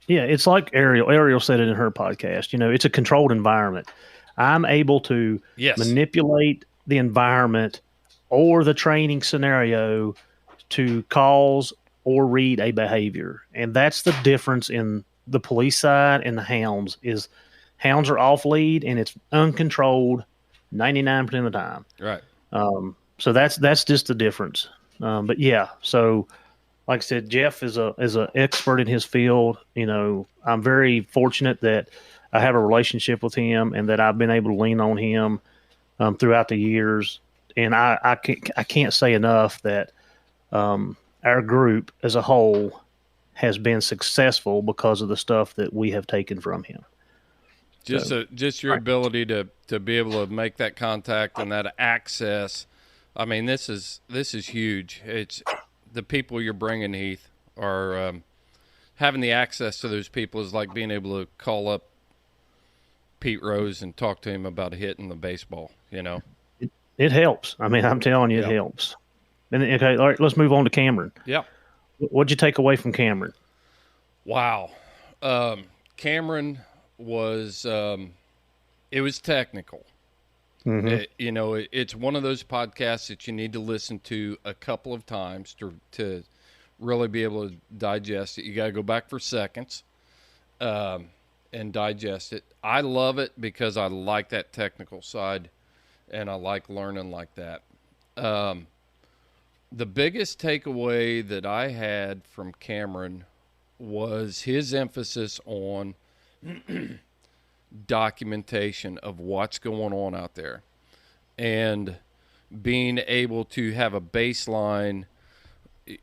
Yeah, it's like Ariel said it in her podcast. It's a controlled environment. I'm able to manipulate the environment or the training scenario to cause or read a behavior. And that's the difference in the police side and the hounds is hounds are off lead and it's uncontrolled 99% of the time. Right. So that's just the difference. But yeah, so like I said, Jeff is an expert in his field. I'm very fortunate that I have a relationship with him and that I've been able to lean on him throughout the years. And I can't say enough that our group as a whole has been successful because of the stuff that we have taken from him. Just your ability to be able to make that contact and that access. I mean, this is huge. It's the people you're bringing, Heath, are having the access to those people is like being able to call up Pete Rose and talk to him about hitting the baseball, It helps. I mean, I'm telling you, it helps. And okay, all right, let's move on to Cameron. Yeah. What'd you take away from Cameron? Wow. Cameron was, it was technical. Mm-hmm. It's one of those podcasts that you need to listen to a couple of times to really be able to digest it. You got to go back for seconds and digest it. I love it because I like that technical side and I like learning like that. The biggest takeaway that I had from Cameron was his emphasis on documentation of what's going on out there and being able to have a baseline.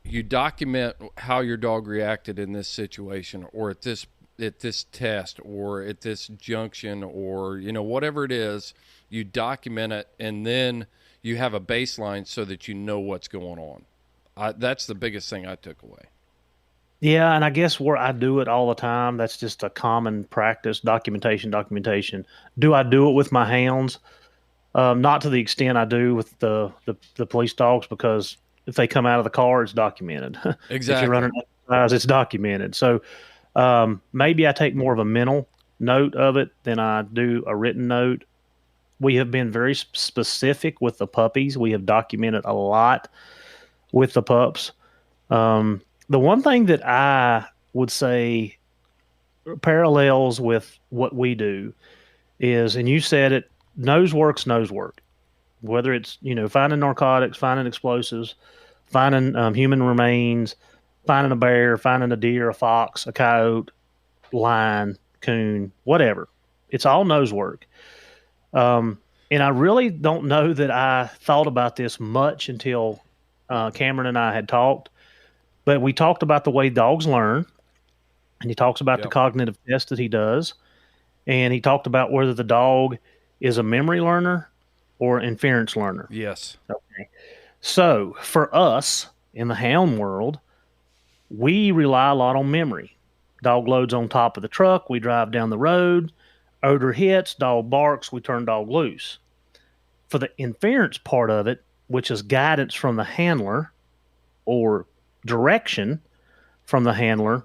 You document how your dog reacted in this situation or at this test or at this junction or whatever it is. You document it and then you have a baseline so that you know what's going on. That's the biggest thing I took away. Yeah, and I guess where I do it all the time, that's just a common practice, documentation. Do I do it with my hounds? Not to the extent I do with the police dogs, because if they come out of the car, it's documented. Exactly. If you're running exercise, it's documented. So maybe I take more of a mental note of it than I do a written note. We have been very specific with the puppies. We have documented a lot with the pups. The one thing that I would say parallels with what we do is, and you said it, nose work. Whether it's, finding narcotics, finding explosives, finding human remains, finding a bear, finding a deer, a fox, a coyote, lion, coon, whatever. It's all nose work. And I really don't know that I thought about this much until Cameron and I had talked. But we talked about the way dogs learn, and he talks about the cognitive test that he does, and he talked about whether the dog is a memory learner or inference learner. Yes. Okay. So for us in the hound world, we rely a lot on memory. Dog loads on top of the truck. We drive down the road. Odor hits. Dog barks. We turn dog loose. For the inference part of it, which is guidance from the handler or direction from the handler,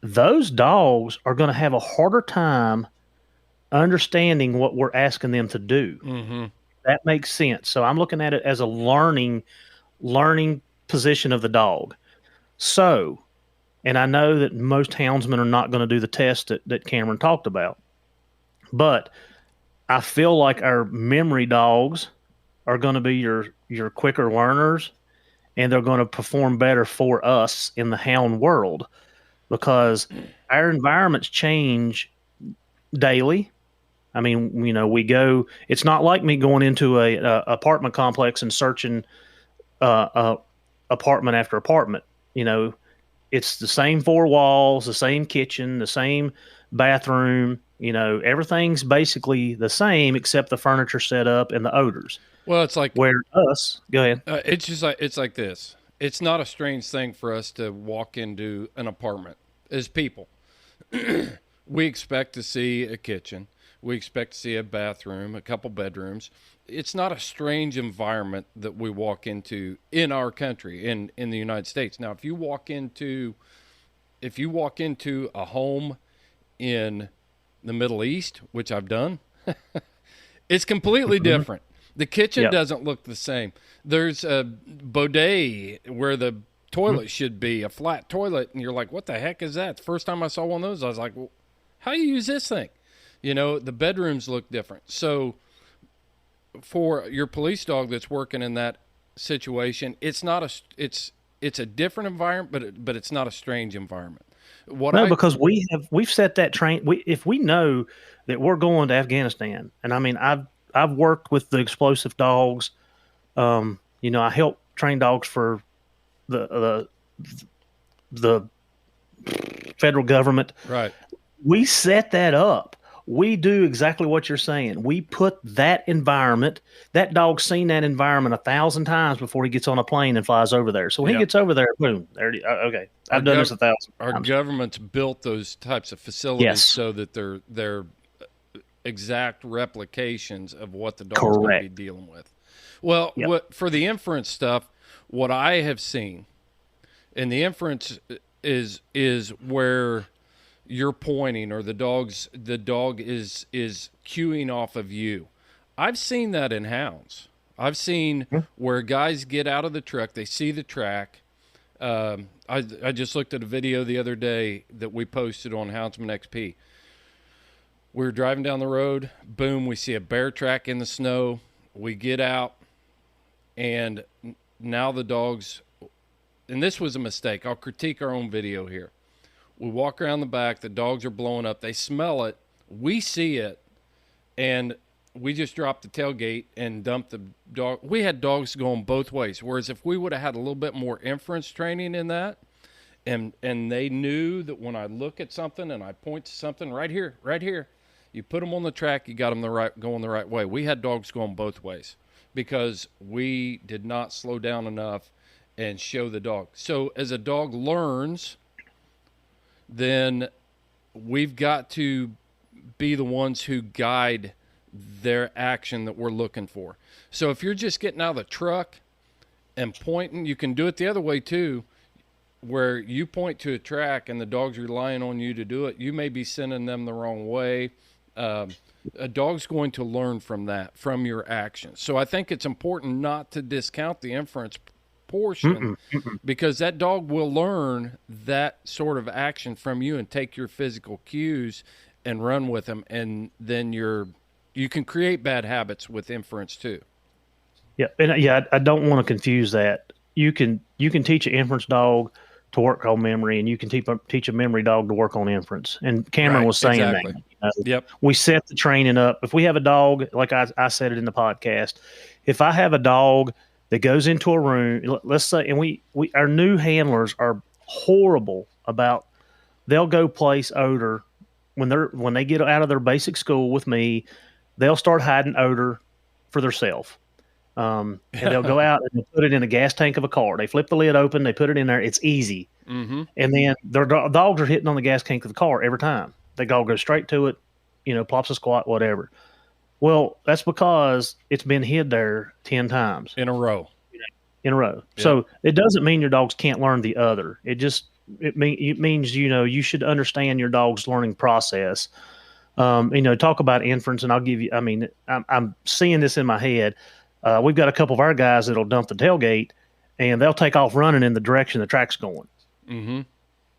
those dogs are going to have a harder time understanding what we're asking them to do. Mm-hmm. That makes sense. So I'm looking at it as a learning position of the dog. So And I know that most houndsmen are not going to do the test that Cameron talked about. But I feel like our memory dogs are going to be your quicker learners, and they're going to perform better for us in the hound world because our environments change daily. I mean, we go. It's not like me going into a apartment complex and searching apartment after apartment. It's the same four walls, the same kitchen, the same bathroom. Everything's basically the same except the furniture setup and the odors. Well, it's like where us. Go ahead. It's like this. It's not a strange thing for us to walk into an apartment as people. We expect to see a kitchen. We expect to see a bathroom, a couple bedrooms. It's not a strange environment that we walk into in our country, in the United States. Now, if you walk into a home in the Middle East, which I've done, it's completely different. The kitchen doesn't look the same. There's a bidet where the toilet should be, a flat toilet, and you're like, what the heck is that? The first time I saw one of those, I was like, well, how do you use this thing? The bedrooms look different. So for your police dog that's working in that situation, it's a different environment, but it's not a strange environment. Because we've set that train. If we know that we're going to Afghanistan, and I mean I've worked with the explosive dogs. I help train dogs for the federal government. Right. We set that up. We do exactly what you're saying. We put that environment. That dog's seen that environment 1,000 times before he gets on a plane and flies over there. So when he gets over there, boom, there. Okay, I've done this 1,000 times. Our government's built those types of facilities so that they're exact replications of what the dog's going to be dealing with. Well, for the inference stuff, what I have seen, and the inference is where you're pointing, or the dog is cueing off of you. I've seen that in hounds. I've seen where guys get out of the truck, they see the track. I just looked at a video the other day that we posted on Houndsman XP. We were driving down the road, boom, we see a bear track in the snow. We get out, and now the dogs, and this was a mistake. I'll critique our own video here. We walk around the back, the dogs are blowing up, they smell it, we see it, and we just dropped the tailgate and dumped the dog. We had dogs going both ways, whereas if we would have had a little bit more inference training in that, and they knew that when I look at something and I point to something right here, you put them on the track, you got them going the right way. We had dogs going both ways because we did not slow down enough and show the dog. So as a dog learns, then we've got to be the ones who guide their action that we're looking for. So if you're just getting out of the truck and pointing, you can do it the other way too, where you point to a track and the dog's relying on you to do it. You may be sending them the wrong way. A dog's going to learn from that, from your actions. So I think it's important not to discount the inference portion because that dog will learn that sort of action from you and take your physical cues and run with them, and then you can create bad habits with inference too. I don't want to confuse that. You can teach an inference dog to work on memory, and you can teach a memory dog to work on inference. And Cameron was saying that. We set the training up. If we have a dog, like I said it in the podcast, if I have a dog that goes into a room, let's say, and we our new handlers are horrible about, they'll go place odor when they get out of their basic school with me, they'll start hiding odor for themselves. And they'll go out and put it in a gas tank of a car. They flip the lid open, they put it in there. It's easy. And then their dogs are hitting on the gas tank of the car every time. The dog goes straight to it, plops a squat, whatever. Well, that's because it's been hid there 10 times. In a row. Yep. So it doesn't mean your dogs can't learn the other. It means, you should understand your dog's learning process. Talk about inference, and I'll give you, I'm seeing this in my head. We've got a couple of our guys that'll dump the tailgate, and they'll take off running in the direction the track's going.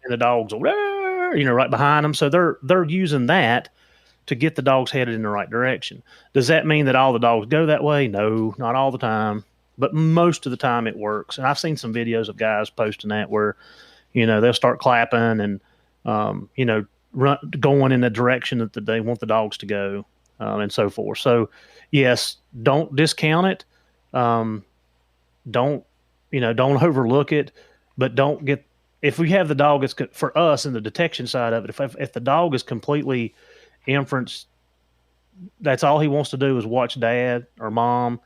and the dogs will, right behind them. So they're using that to get the dogs headed in the right direction. Does that mean that all the dogs go that way? No, not all the time, but most of the time it works. And I've seen some videos of guys posting that where, they'll start clapping and, going in the direction that they want the dogs to go, and so forth. So yes, don't discount it. Don't overlook it, but don't get, if we have the dog, it's for us in the detection side of it. If the dog is completely inference, that's all he wants to do is watch dad or mom.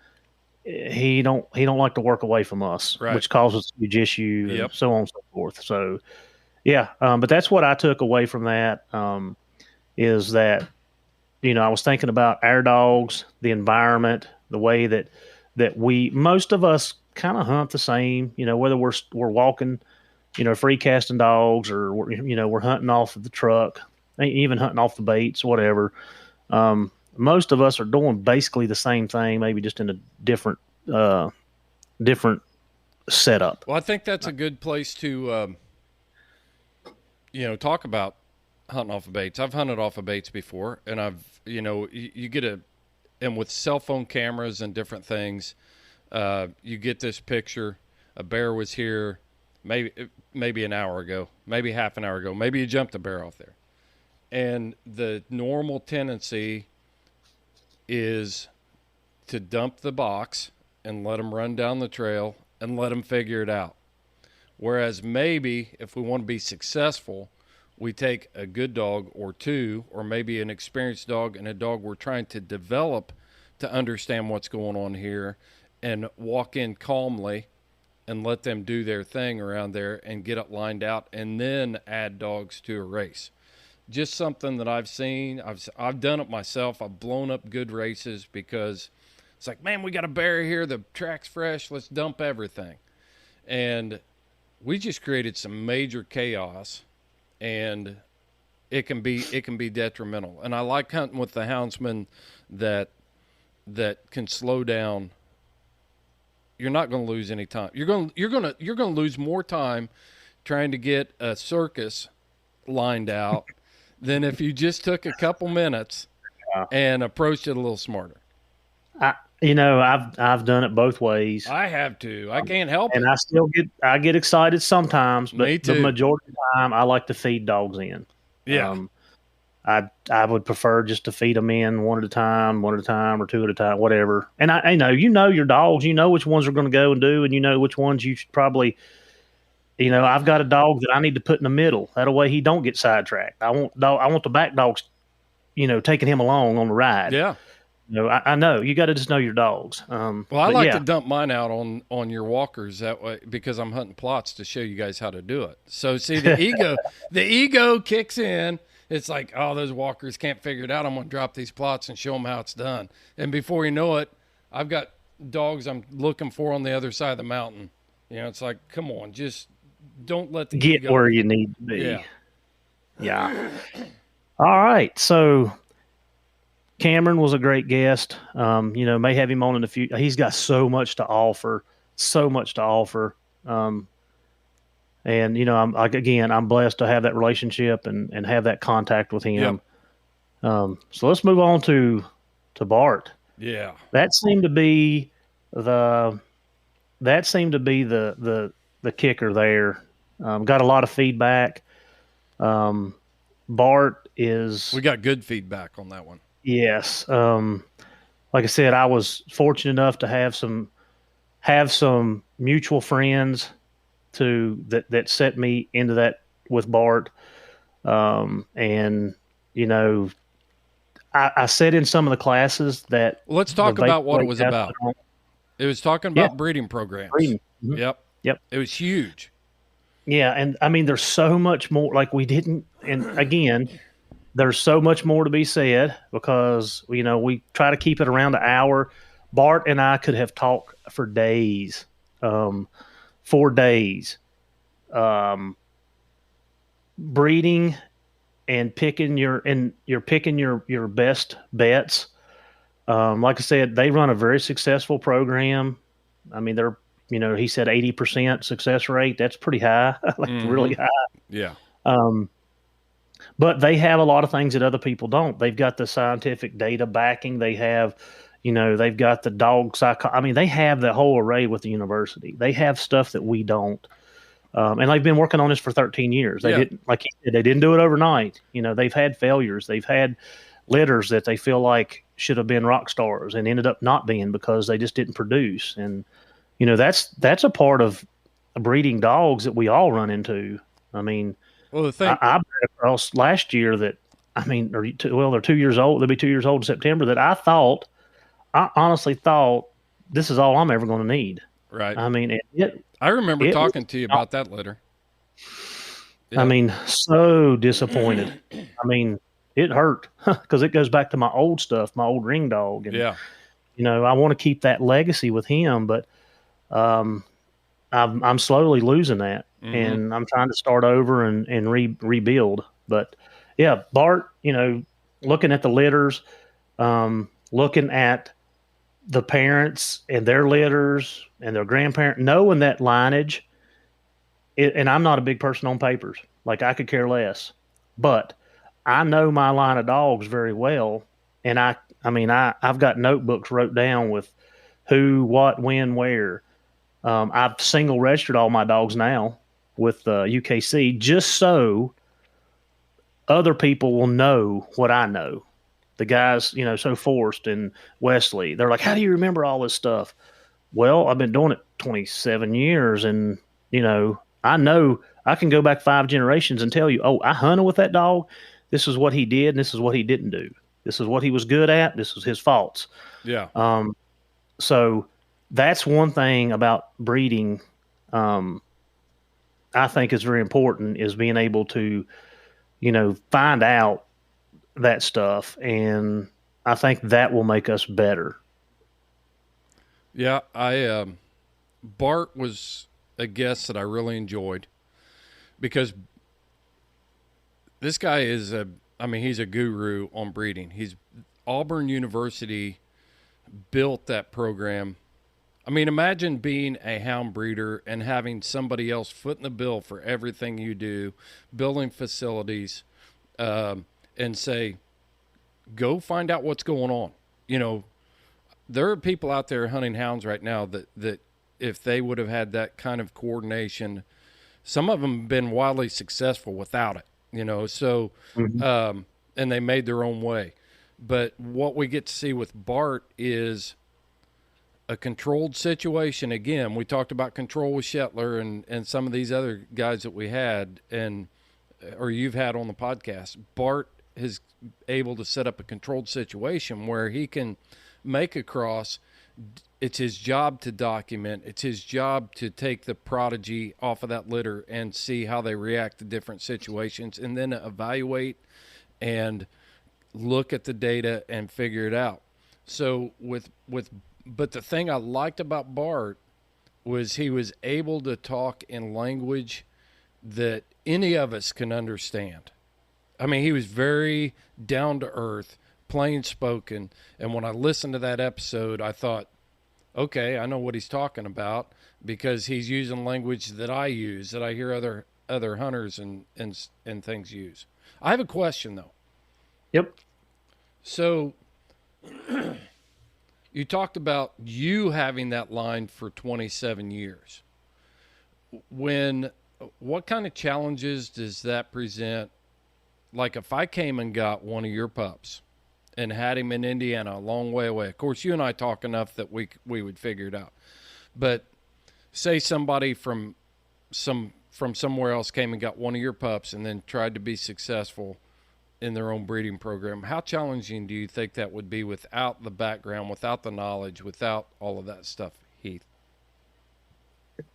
He don't like to work away from us, right, which causes huge issue, yep, and so on and so forth. So, yeah, but that's what I took away from that, is that, I was thinking about our dogs, the environment, the way that most of us kind of hunt the same, whether we're walking, free casting dogs, or we're hunting off of the truck, even hunting off the baits, whatever. Most of us are doing basically the same thing, maybe just in a different setup. Well, I think that's a good place to, talk about hunting off of baits. I've hunted off of baits before, and I've, you get and with cell phone cameras and different things, you get this picture. A bear was here maybe an hour ago, maybe half an hour ago. Maybe you jumped a bear off there. And the normal tendency is to dump the box and let them run down the trail and let them figure it out. Whereas maybe if we want to be successful, we take a good dog or two, or maybe an experienced dog and a dog we're trying to develop to understand what's going on here, and walk in calmly and let them do their thing around there and get it lined out, and then add dogs to a race. Just something that I've seen. I've done it myself. I've blown up good races because it's like, man, we got a bear here. The track's fresh. Let's dump everything. And we just created some major chaos, and it can be detrimental. And I like hunting with the houndsman that can slow down. You're not going to lose any time. You're going to lose more time trying to get a circus lined out than if you just took a couple minutes and approached it a little smarter. I've done it both ways. I have to. I can't help it. And I still get excited sometimes, but Me too. The majority of the time I like to feed dogs in. Yeah. I would prefer just to feed them in one at a time, or two at a time, whatever. And I know, your dogs, which ones are going to go and do, and which ones you should probably, I've got a dog that I need to put in the middle. That way he don't get sidetracked. I want the back dogs, taking him along on the ride. Yeah. I know you got to just know your dogs. Well, I like to dump mine out on your walkers that way, because I'm hunting plots to show you guys how to do it. So see, the ego kicks in. It's like, oh, those walkers can't figure it out. I'm going to drop these plots and show them how it's done. And before you know it, I've got dogs I'm looking for on the other side of the mountain. It's like, come on, just don't let the get ego where you need to be. Yeah. All right. So Cameron was a great guest. May have him on in the future. He's got so much to offer. And I'm blessed to have that relationship and have that contact with him. Yep. So let's move on to Bart. Yeah. That seemed to be the kicker there. Got a lot of feedback. Bart is. We got good feedback on that one. Yes. Like I said, I was fortunate enough to have some mutual friends that set me into that with Bart. And I sat in some of the classes that. Let's talk about what it was about. It was talking about breeding programs. Breeding. Mm-hmm. Yep. It was huge. Yeah. And I mean, there's so much more, like we didn't, and again, there's so much more to be said because, we try to keep it around an hour. Bart and I could have talked for days, 4 days, breeding and picking your best bets. Like I said, they run a very successful program. I mean, he said 80% success rate. That's pretty high, really high. Yeah. But they have a lot of things that other people don't. They've got the scientific data backing. They have, they've got the dog psycho. I mean, they have the whole array with the university. They have stuff that we don't. And they've been working on this for 13 years. They didn't, like he said, they didn't do it overnight. They've had failures. They've had litters that they feel like should have been rock stars and ended up not being because they just didn't produce. And, that's a part of breeding dogs that we all run into. I mean, well, the thing I bred across last year that, they're 2 years old. They'll be 2 years old in September. That I honestly thought this is all I'm ever going to need. Right. I mean, I remember talking to you about that litter. Yeah. I mean, so disappointed. I mean, it hurt because it goes back to my old stuff, my old ring dog. And, I want to keep that legacy with him, but I'm slowly losing that. Mm-hmm. And I'm trying to start over and rebuild. But yeah, Bart, looking at the litters, looking at the parents and their litters and their grandparents, knowing that lineage. And I'm not a big person on papers. Like, I could care less. But I know my line of dogs very well. And I've got notebooks wrote down with who, what, when, where. I've single registered all my dogs now with UKC just so other people will know what I know. The guys, so Forrest and Wesley, they're like, how do you remember all this stuff? Well, I've been doing it 27 years and, I know I can go back 5 generations and tell you, oh, I hunted with that dog. This is what he did. And this is what he didn't do. This is what he was good at. This was his faults. Yeah. So that's one thing about breeding. I think is very important is being able to, find out that stuff. And I think that will make us better. Yeah. Bart was a guest that I really enjoyed because this guy is he's a guru on breeding. Auburn University built that program. I mean, imagine being a hound breeder and having somebody else footing the bill for everything you do, building facilities, and say, go find out what's going on. There are people out there hunting hounds right now that if they would have had that kind of coordination, some of them have been wildly successful without it, so, and they made their own way. But what we get to see with Bart is a controlled situation. Again, we talked about control with Shetler and some of these other guys that we had or you've had on the podcast. Bart is able to set up a controlled situation where he can make a cross. It's his job to document. It's his job to take the prodigy off of that litter and see how they react to different situations and then evaluate and look at the data and figure it out. So but the thing I liked about Bart was he was able to talk in language that any of us can understand. I mean, he was very down to earth, plain spoken. And when I listened to that episode, I thought, okay, I know what he's talking about because he's using language that I use, that I hear other hunters and things use. I have a question though. Yep. So you talked about you having that line for 27 years. What kind of challenges does that present? Like if I came and got one of your pups and had him in Indiana a long way away, of course you and I talk enough that we would figure it out. But say somebody from somewhere else came and got one of your pups and then tried to be successful in their own breeding program. How challenging do you think that would be without the background, without the knowledge, without all of that stuff, Heath?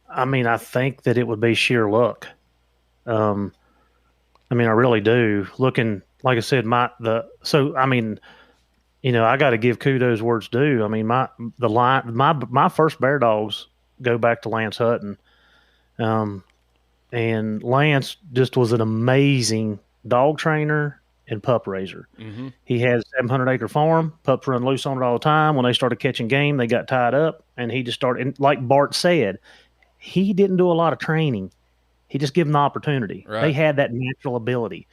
I mean, I think that it would be sheer luck. I really do. Looking, like I said, I got to give kudos where it's due. I mean, my first bear dogs go back to Lance Hutton. And Lance just was an amazing dog trainer and pup raiser. Mm-hmm. He had a 700-acre farm. Pups run loose on it all the time. When they started catching game, they got tied up, and he just started. And like Bart said, he didn't do a lot of training. He just give them the opportunity. Right. They had that natural ability.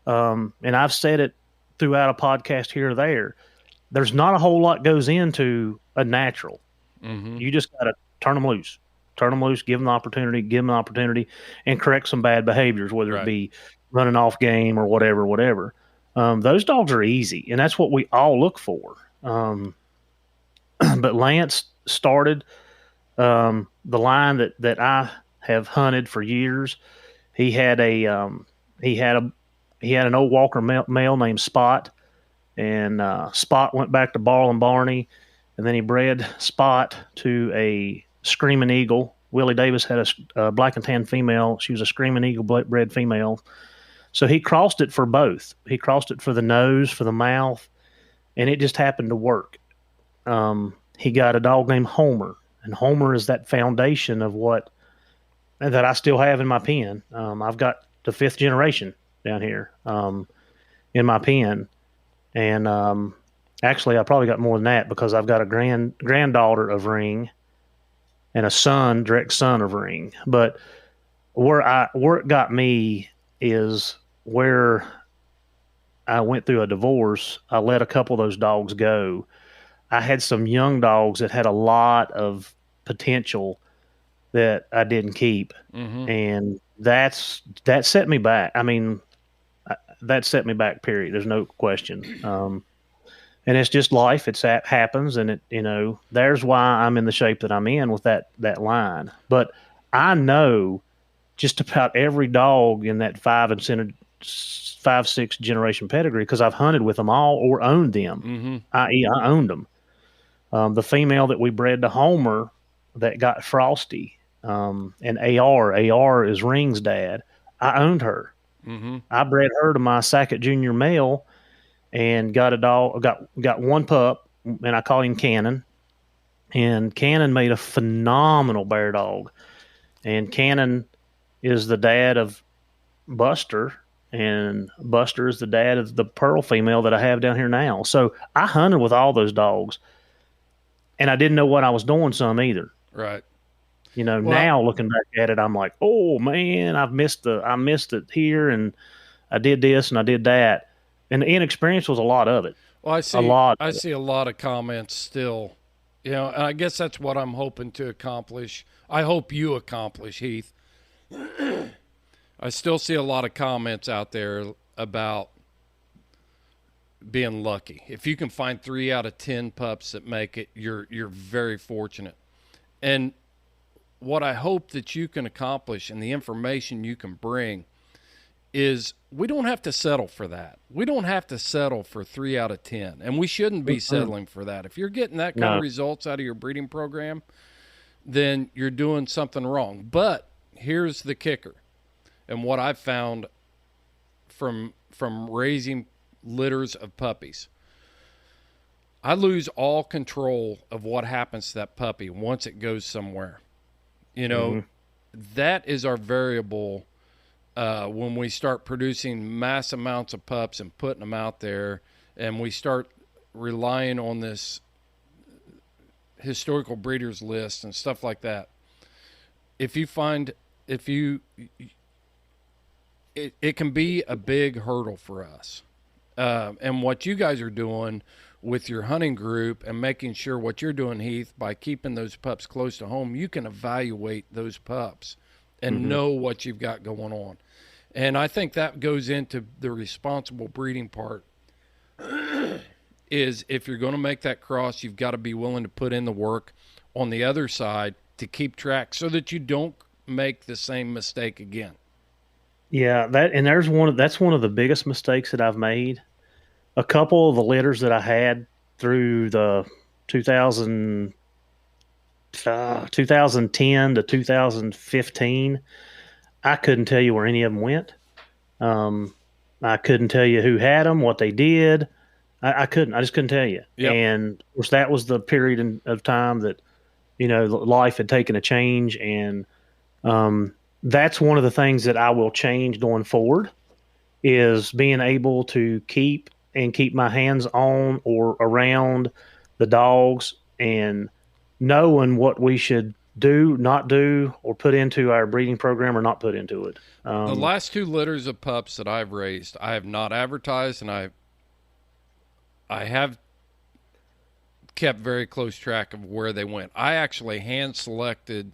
And I've said it throughout a podcast here or there. There's not a whole lot goes into a natural. Mm-hmm. You just got to turn them loose, give them the opportunity, and correct some bad behaviors, whether it be running off game or whatever. Those dogs are easy, and that's what we all look for. But Lance started the line that I have hunted for years. He had an old Walker male named Spot, and Spot went back to Ball and Barney, and then he bred Spot to a Screaming Eagle. Willie Davis had a black and tan female. She was a Screaming Eagle bred female. So he crossed it for both. He crossed it for the nose, for the mouth, and it just happened to work. He got a dog named Homer, and Homer is that foundation of what that I still have in my pen. I've got the 5th generation down here in my pen, and actually I probably got more than that because I've got a granddaughter of Ring and a direct son of Ring. But where it got me is where I went through a divorce. I let a couple of those dogs go. I had some young dogs that had a lot of potential that I didn't keep. Mm-hmm. And that set me back. I mean, that set me back, period. There's no question. And it's just life. Happens. And there's why I'm in the shape that I'm in with that line. But I know just about every dog in that 5, 6 generation pedigree, because I've hunted with them all or owned them. Mm-hmm. I.e., I owned them. The female that we bred to Homer that got Frosty, and AR is Ring's dad. I owned her. Mm-hmm. I bred her to my Sackett Junior male, and got a dog. Got one pup, and I call him Cannon. And Cannon made a phenomenal bear dog. And Cannon is the dad of Buster, and Buster is the dad of the Pearl female that I have down here now. So I hunted with all those dogs, and I didn't know what I was doing some either. Right. Now looking back at it, I'm like, oh man, I missed it here, and I did this and I did that, and the inexperience was a lot of it. Well, I see a lot of comments still, and I guess that's what I'm hoping to accomplish. I hope you accomplish, Heath. I still see a lot of comments out there about being lucky. If you can find 3 out of 10 pups that make it, you're very fortunate. And what I hope that you can accomplish and the information you can bring is we don't have to settle for that. We don't have to settle for 3 out of 10, and we shouldn't be settling for that. If you're getting that kind of results out of your breeding program, then you're doing something wrong. But here's the kicker, and what I've found from raising litters of puppies. I lose all control of what happens to that puppy once it goes somewhere. That is our variable when we start producing mass amounts of pups and putting them out there, and we start relying on this historical breeders list and stuff like that. It can be a big hurdle for us. And what you guys are doing with your hunting group and making sure what you're doing, Heath, by keeping those pups close to home, you can evaluate those pups and know what you've got going on. And I think that goes into the responsible breeding part is if you're going to make that cross, you've got to be willing to put in the work on the other side to keep track so that you don't make the same mistake again. Yeah, that's one of the biggest mistakes that I've made. A couple of the litters that I had through the 2010 to 2015, I couldn't tell you where any of them went. I couldn't tell you who had them, what they did. I just couldn't tell you. Yep. And of course, that was the period of time that, life had taken a change. And that's one of the things that I will change going forward is being able to keep my hands on or around the dogs and knowing what we should do, not do, or put into our breeding program or not put into it. The last 2 litters of pups that I've raised, I have not advertised, and I have kept very close track of where they went. I actually hand selected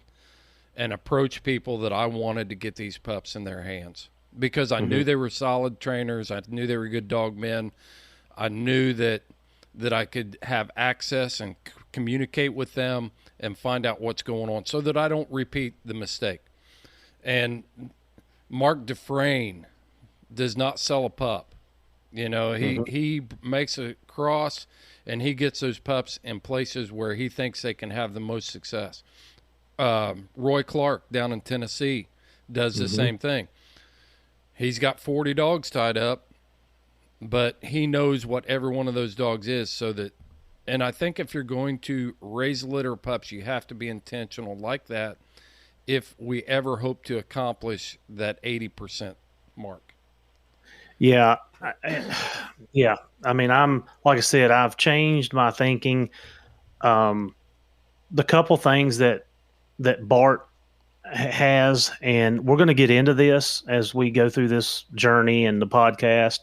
and approached people that I wanted to get these pups in their hands because I knew they were solid trainers. I knew they were good dog men. I knew that I could have access and communicate with them and find out what's going on so that I don't repeat the mistake. And Mark Dufresne does not sell a pup. You know, he makes a cross and he gets those pups in places where he thinks they can have the most success. Roy Clark down in Tennessee does the same thing. He's got 40 dogs tied up, but he knows what every one of those dogs is so that, and I think if you're going to raise a litter of pups, you have to be intentional like that if we ever hope to accomplish that 80% mark. Yeah. Yeah. I mean, like I said, I've changed my thinking. The couple things that Bart has, and we're going to get into this as we go through this journey and the podcast,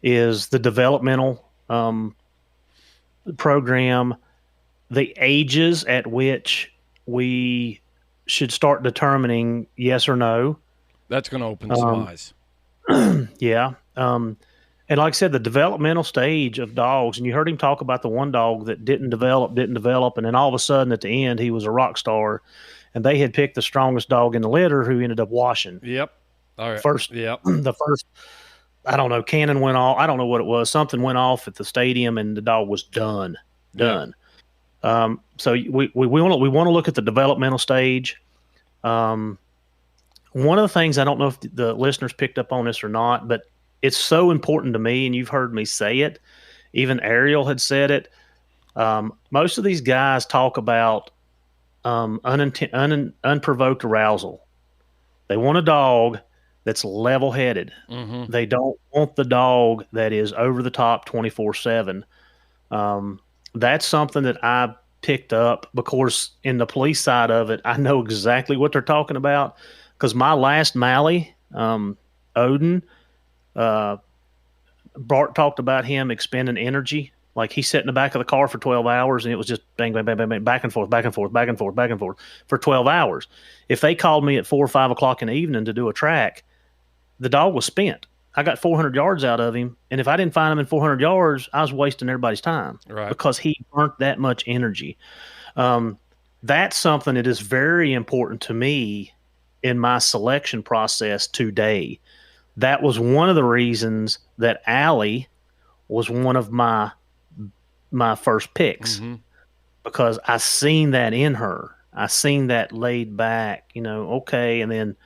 is the developmental program, the ages at which we should start determining yes or no. That's going to open some eyes. Yeah. And like I said, the developmental stage of dogs, and you heard him talk about the one dog that didn't develop, and then all of a sudden at the end he was a rock star, and they had picked the strongest dog in the litter who ended up washing. Yep. All right. The first, I don't know, cannon went off. I don't know what it was. Something went off at the stadium, and the dog was done. Yeah. So we want to look at the developmental stage. One of the things, I don't know if the listeners picked up on this or not, but it's so important to me, and you've heard me say it. Even Ariel had said it. Most of these guys talk about unprovoked arousal. They want a dog that's level-headed. Mm-hmm. They don't want the dog that is over the top 24/7. That's something that I picked up because in the police side of it, I know exactly what they're talking about. Because my last Mally, Odin, Bart talked about him expending energy. Like he sat in the back of the car for 12 hours and it was just bang, bang, bang, bang, bang, back and forth, back and forth, back and forth, back and forth for 12 hours. If they called me at 4 or 5 o'clock in the evening to do a track, the dog was spent. I got 400 yards out of him. And if I didn't find him in 400 yards, I was wasting everybody's time because he burnt that much energy. That's something that is very important to me in my selection process today. That was one of the reasons that Allie was one of my first picks because I seen that in her. I seen that laid back, okay. And then,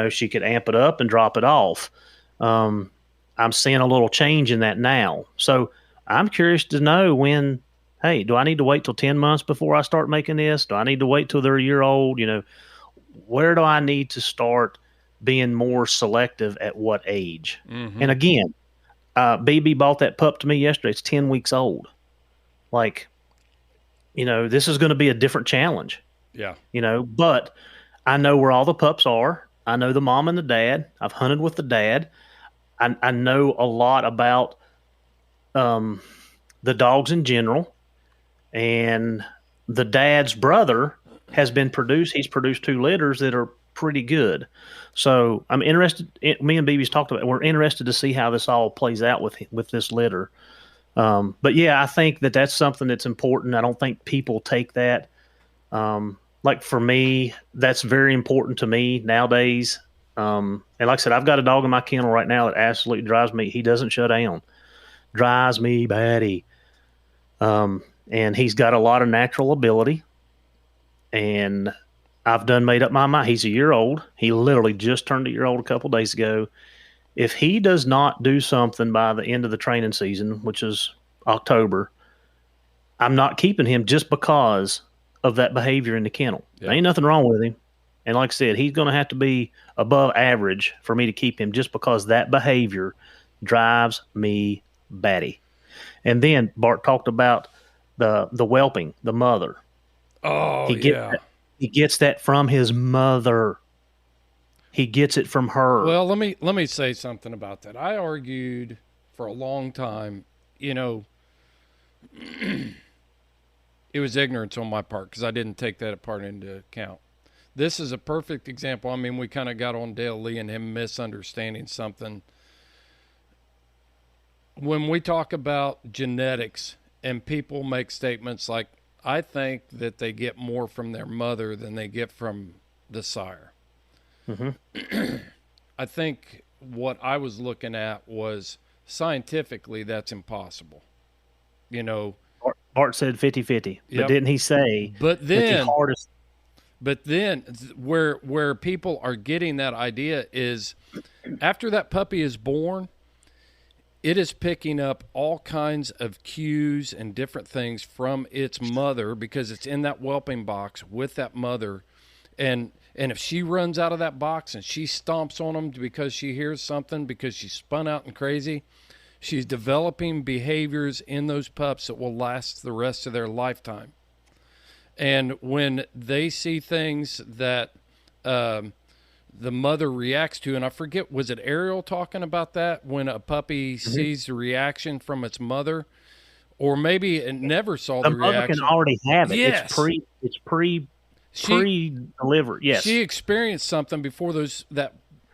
she could amp it up and drop it off. I'm seeing a little change in that now. So I'm curious to know when, hey, do I need to wait till 10 months before I start making this? Do I need to wait till they're a year old? Where do I need to start being more selective at what age? And again, BB bought that pup to me yesterday. It's 10 weeks old. Like, this is going to be a different challenge. Yeah. But I know where all the pups are. I know the mom and the dad. I've hunted with the dad. I know a lot about the dogs in general. And the dad's brother has been produced. He's produced 2 litters that are pretty good. So I'm interested. Me and BB's talked about. We're interested to see how this all plays out with this litter. But yeah, I think that's something that's important. I don't think people take that. Like for me, that's very important to me nowadays. And like I said, I've got a dog in my kennel right now that absolutely drives me. He doesn't shut down. Drives me batty. And he's got a lot of natural ability. And I've made up my mind. He's a year old. He literally just turned a year old a couple days ago. If he does not do something by the end of the training season, which is October, I'm not keeping him just because of that behavior in the kennel. Yeah. There ain't nothing wrong with him. And like I said, he's going to have to be above average for me to keep him just because that behavior drives me batty. And then Bart talked about the whelping, the mother. Oh, he He gets that from his mother. He gets it from her. Well, let me say something about that. I argued for a long time, you know, it was ignorance on my part because I didn't take that part into account. This is a perfect example. I mean, we kind of got on Dale Lee and him misunderstanding something. When we talk about genetics and people make statements like, I think that they get more from their mother than they get from the sire. Mm-hmm. I think what I was looking at was scientifically that's impossible. You know, Bart said 50-50, Yep. but didn't he say but that then the hardest? But then where people are getting that idea is after that puppy is born, it is picking up all kinds of cues and different things from its mother because it's in that whelping box with that mother. And if she runs out of that box and she stomps on them because she hears something, because she's spun out and crazy, she's developing behaviors in those pups that will last the rest of their lifetime. And when they see things that the mother reacts to, and I forget, was it Ariel talking about that when a puppy sees the reaction from its mother, or maybe it never saw the mother reaction? can already have it. Yes. It's pre-delivered. Yes, she experienced something before that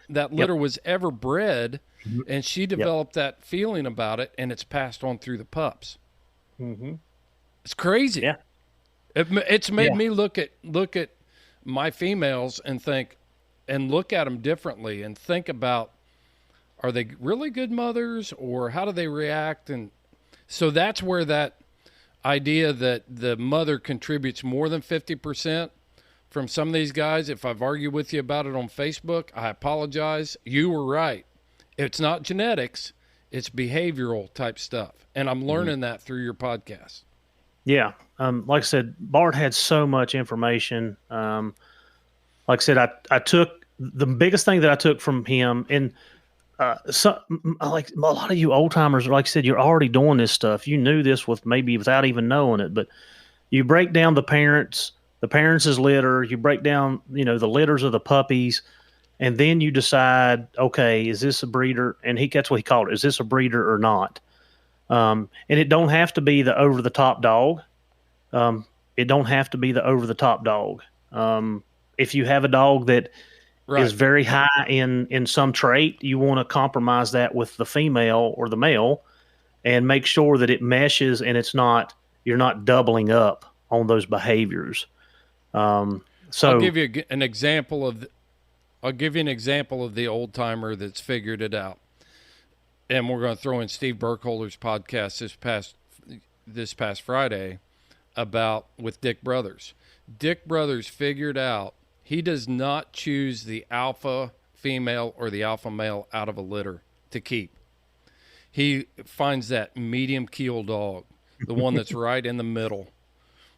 litter was ever bred, and she developed that feeling about it, and it's passed on through the pups. Mm-hmm. It's crazy. Yeah. It's made me look at my females and think, and look at them differently and think about, are they really good mothers or how do they react? And so that's where that idea that the mother contributes more than 50% from some of these guys. If I've argued with you about it on Facebook, I apologize. You were right. It's not genetics, it's behavioral type stuff. And I'm learning that through your podcast. Yeah. Like I said, Bart had so much information. Like I said, I took the biggest thing that I took from him, and like a lot of you old timers, like I said, you're already doing this stuff. You knew this without even knowing it, but you break down the parents' litter, you break down, the litters of the puppies, and then you decide, okay, is this a breeder? And that's what he called it. Is this a breeder or not? And it don't have to be the over the top dog. It don't have to be the over the top dog. If you have a dog that is very high in some trait, you want to compromise that with the female or the male and make sure that it meshes and you're not doubling up on those behaviors. So I'll give you an example of the old timer that's figured it out. And we're going to throw in Steve Burkholder's podcast this past Friday with Dick Brothers. Dick Brothers figured out he does not choose the alpha female or the alpha male out of a litter to keep. He finds that medium keel dog, the one that's right in the middle.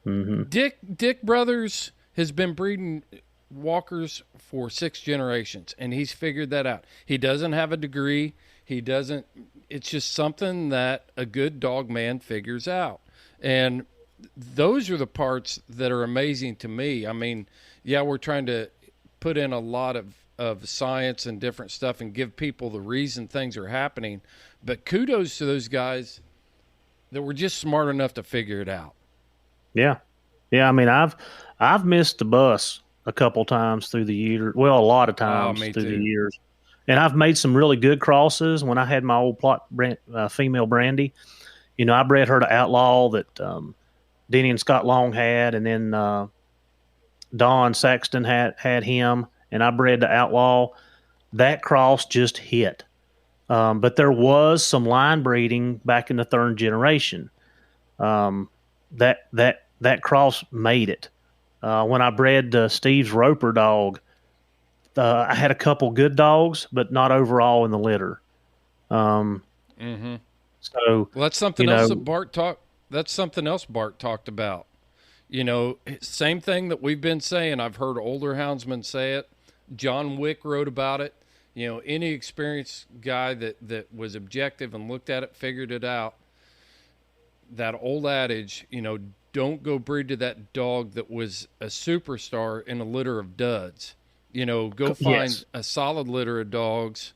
Mm-hmm. Dick Brothers has been breeding walkers for 6 generations, and he's figured that out. He doesn't have a degree. It's just something that a good dog man figures out. And those are the parts that are amazing to me. I mean, yeah, we're trying to put in a lot of science and different stuff and give people the reason things are happening. But kudos to those guys that were just smart enough to figure it out. Yeah. Yeah. I mean, I've missed the bus a couple times through the year. Well, a lot of times through the years. And I've made some really good crosses. When I had my old female Brandy, I bred her to Outlaw that Denny and Scott Long had, and then Don Saxton had him, and I bred to Outlaw. That cross just hit. But there was some line breeding back in the 3rd generation. That cross made it. When I bred Steve's Roper dog, I had a couple good dogs, but not overall in the litter. So that's something else that Bart talked. That's something else Bart talked about. Same thing that we've been saying. I've heard older houndsmen say it. John Wick wrote about it. Any experienced guy that was objective and looked at it, figured it out. That old adage, don't go breed to that dog that was a superstar in a litter of duds. Go find Yes. a solid litter of dogs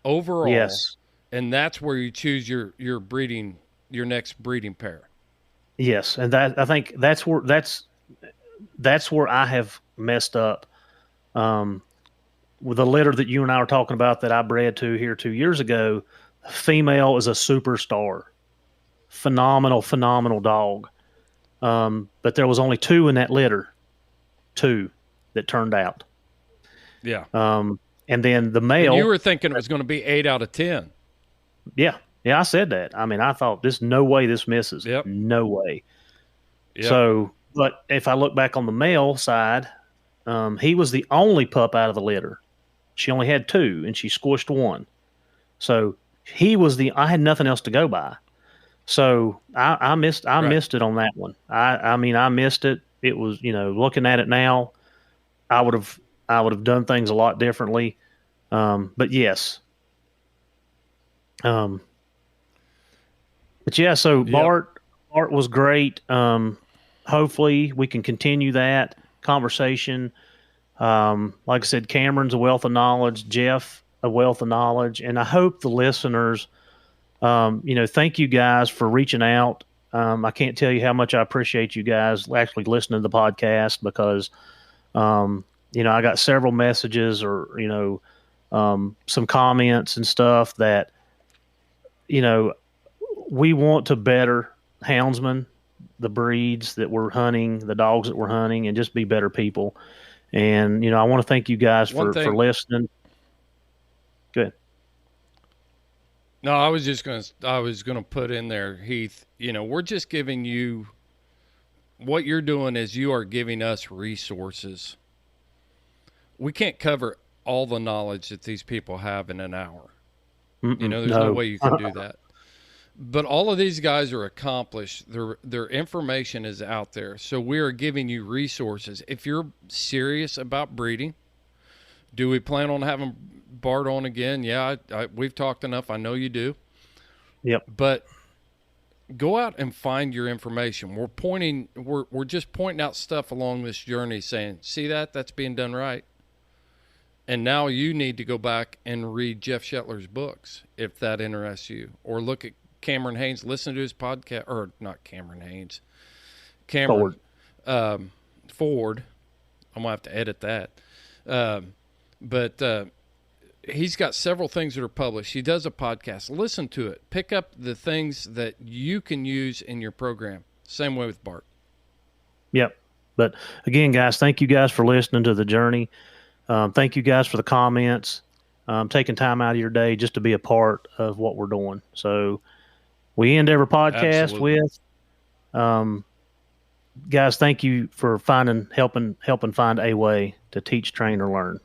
overall, Yes. and that's where you choose your next breeding pair. Yes, and that I think that's where I have messed up. With the litter that you and I were talking about that I bred to here 2 years ago, female is a superstar, phenomenal dog. But there was only two in that litter, two that turned out. Yeah. And then the male. And you were thinking it was going to be 8 out of 10. Yeah, I said that. I mean, I thought there's no way this misses. Yep. No way. Yep. So, but if I look back on the male side, he was the only pup out of the litter. She only had two, and she squished one. So I had nothing else to go by. So I missed it on that one. I mean, I missed it. It was, looking at it now, I would have done things a lot differently. But yes. But yeah, so Bart was great. Hopefully we can continue that conversation. Like I said, Cameron's a wealth of knowledge, Jeff a wealth of knowledge, and I hope the listeners, thank you guys for reaching out. I can't tell you how much I appreciate you guys actually listening to the podcast because, I got several messages or, some comments and stuff that, we want to better houndsmen, the breeds that we're hunting, the dogs that we're hunting, and just be better people. And, I want to thank you guys for listening. Good. No, I was going to put in there, Heath, we're just giving you, what you're doing is you are giving us resources. We can't cover all the knowledge that these people have in an hour. There's no way you can do that. But all of these guys are accomplished. Their information is out there. So we are giving you resources. If you're serious about breeding, do we plan on having Bart on again? Yeah, we've talked enough. I know you do. Yep. But go out and find your information. We're just pointing out stuff along this journey saying, see that's being done right. And now you need to go back and read Jeff Shetler's books if that interests you, or look at Cameron Haynes, listen to his podcast, or not Cameron Haynes, Cameron Ford. I'm going to have to edit that. But he's got several things that are published. He does a podcast. Listen to it. Pick up the things that you can use in your program. Same way with Bart. Yep. But again, guys, thank you guys for listening to the journey. Thank you guys for the comments, taking time out of your day just to be a part of what we're doing. So we end every podcast with, guys, thank you for helping find a way to teach, train, or learn.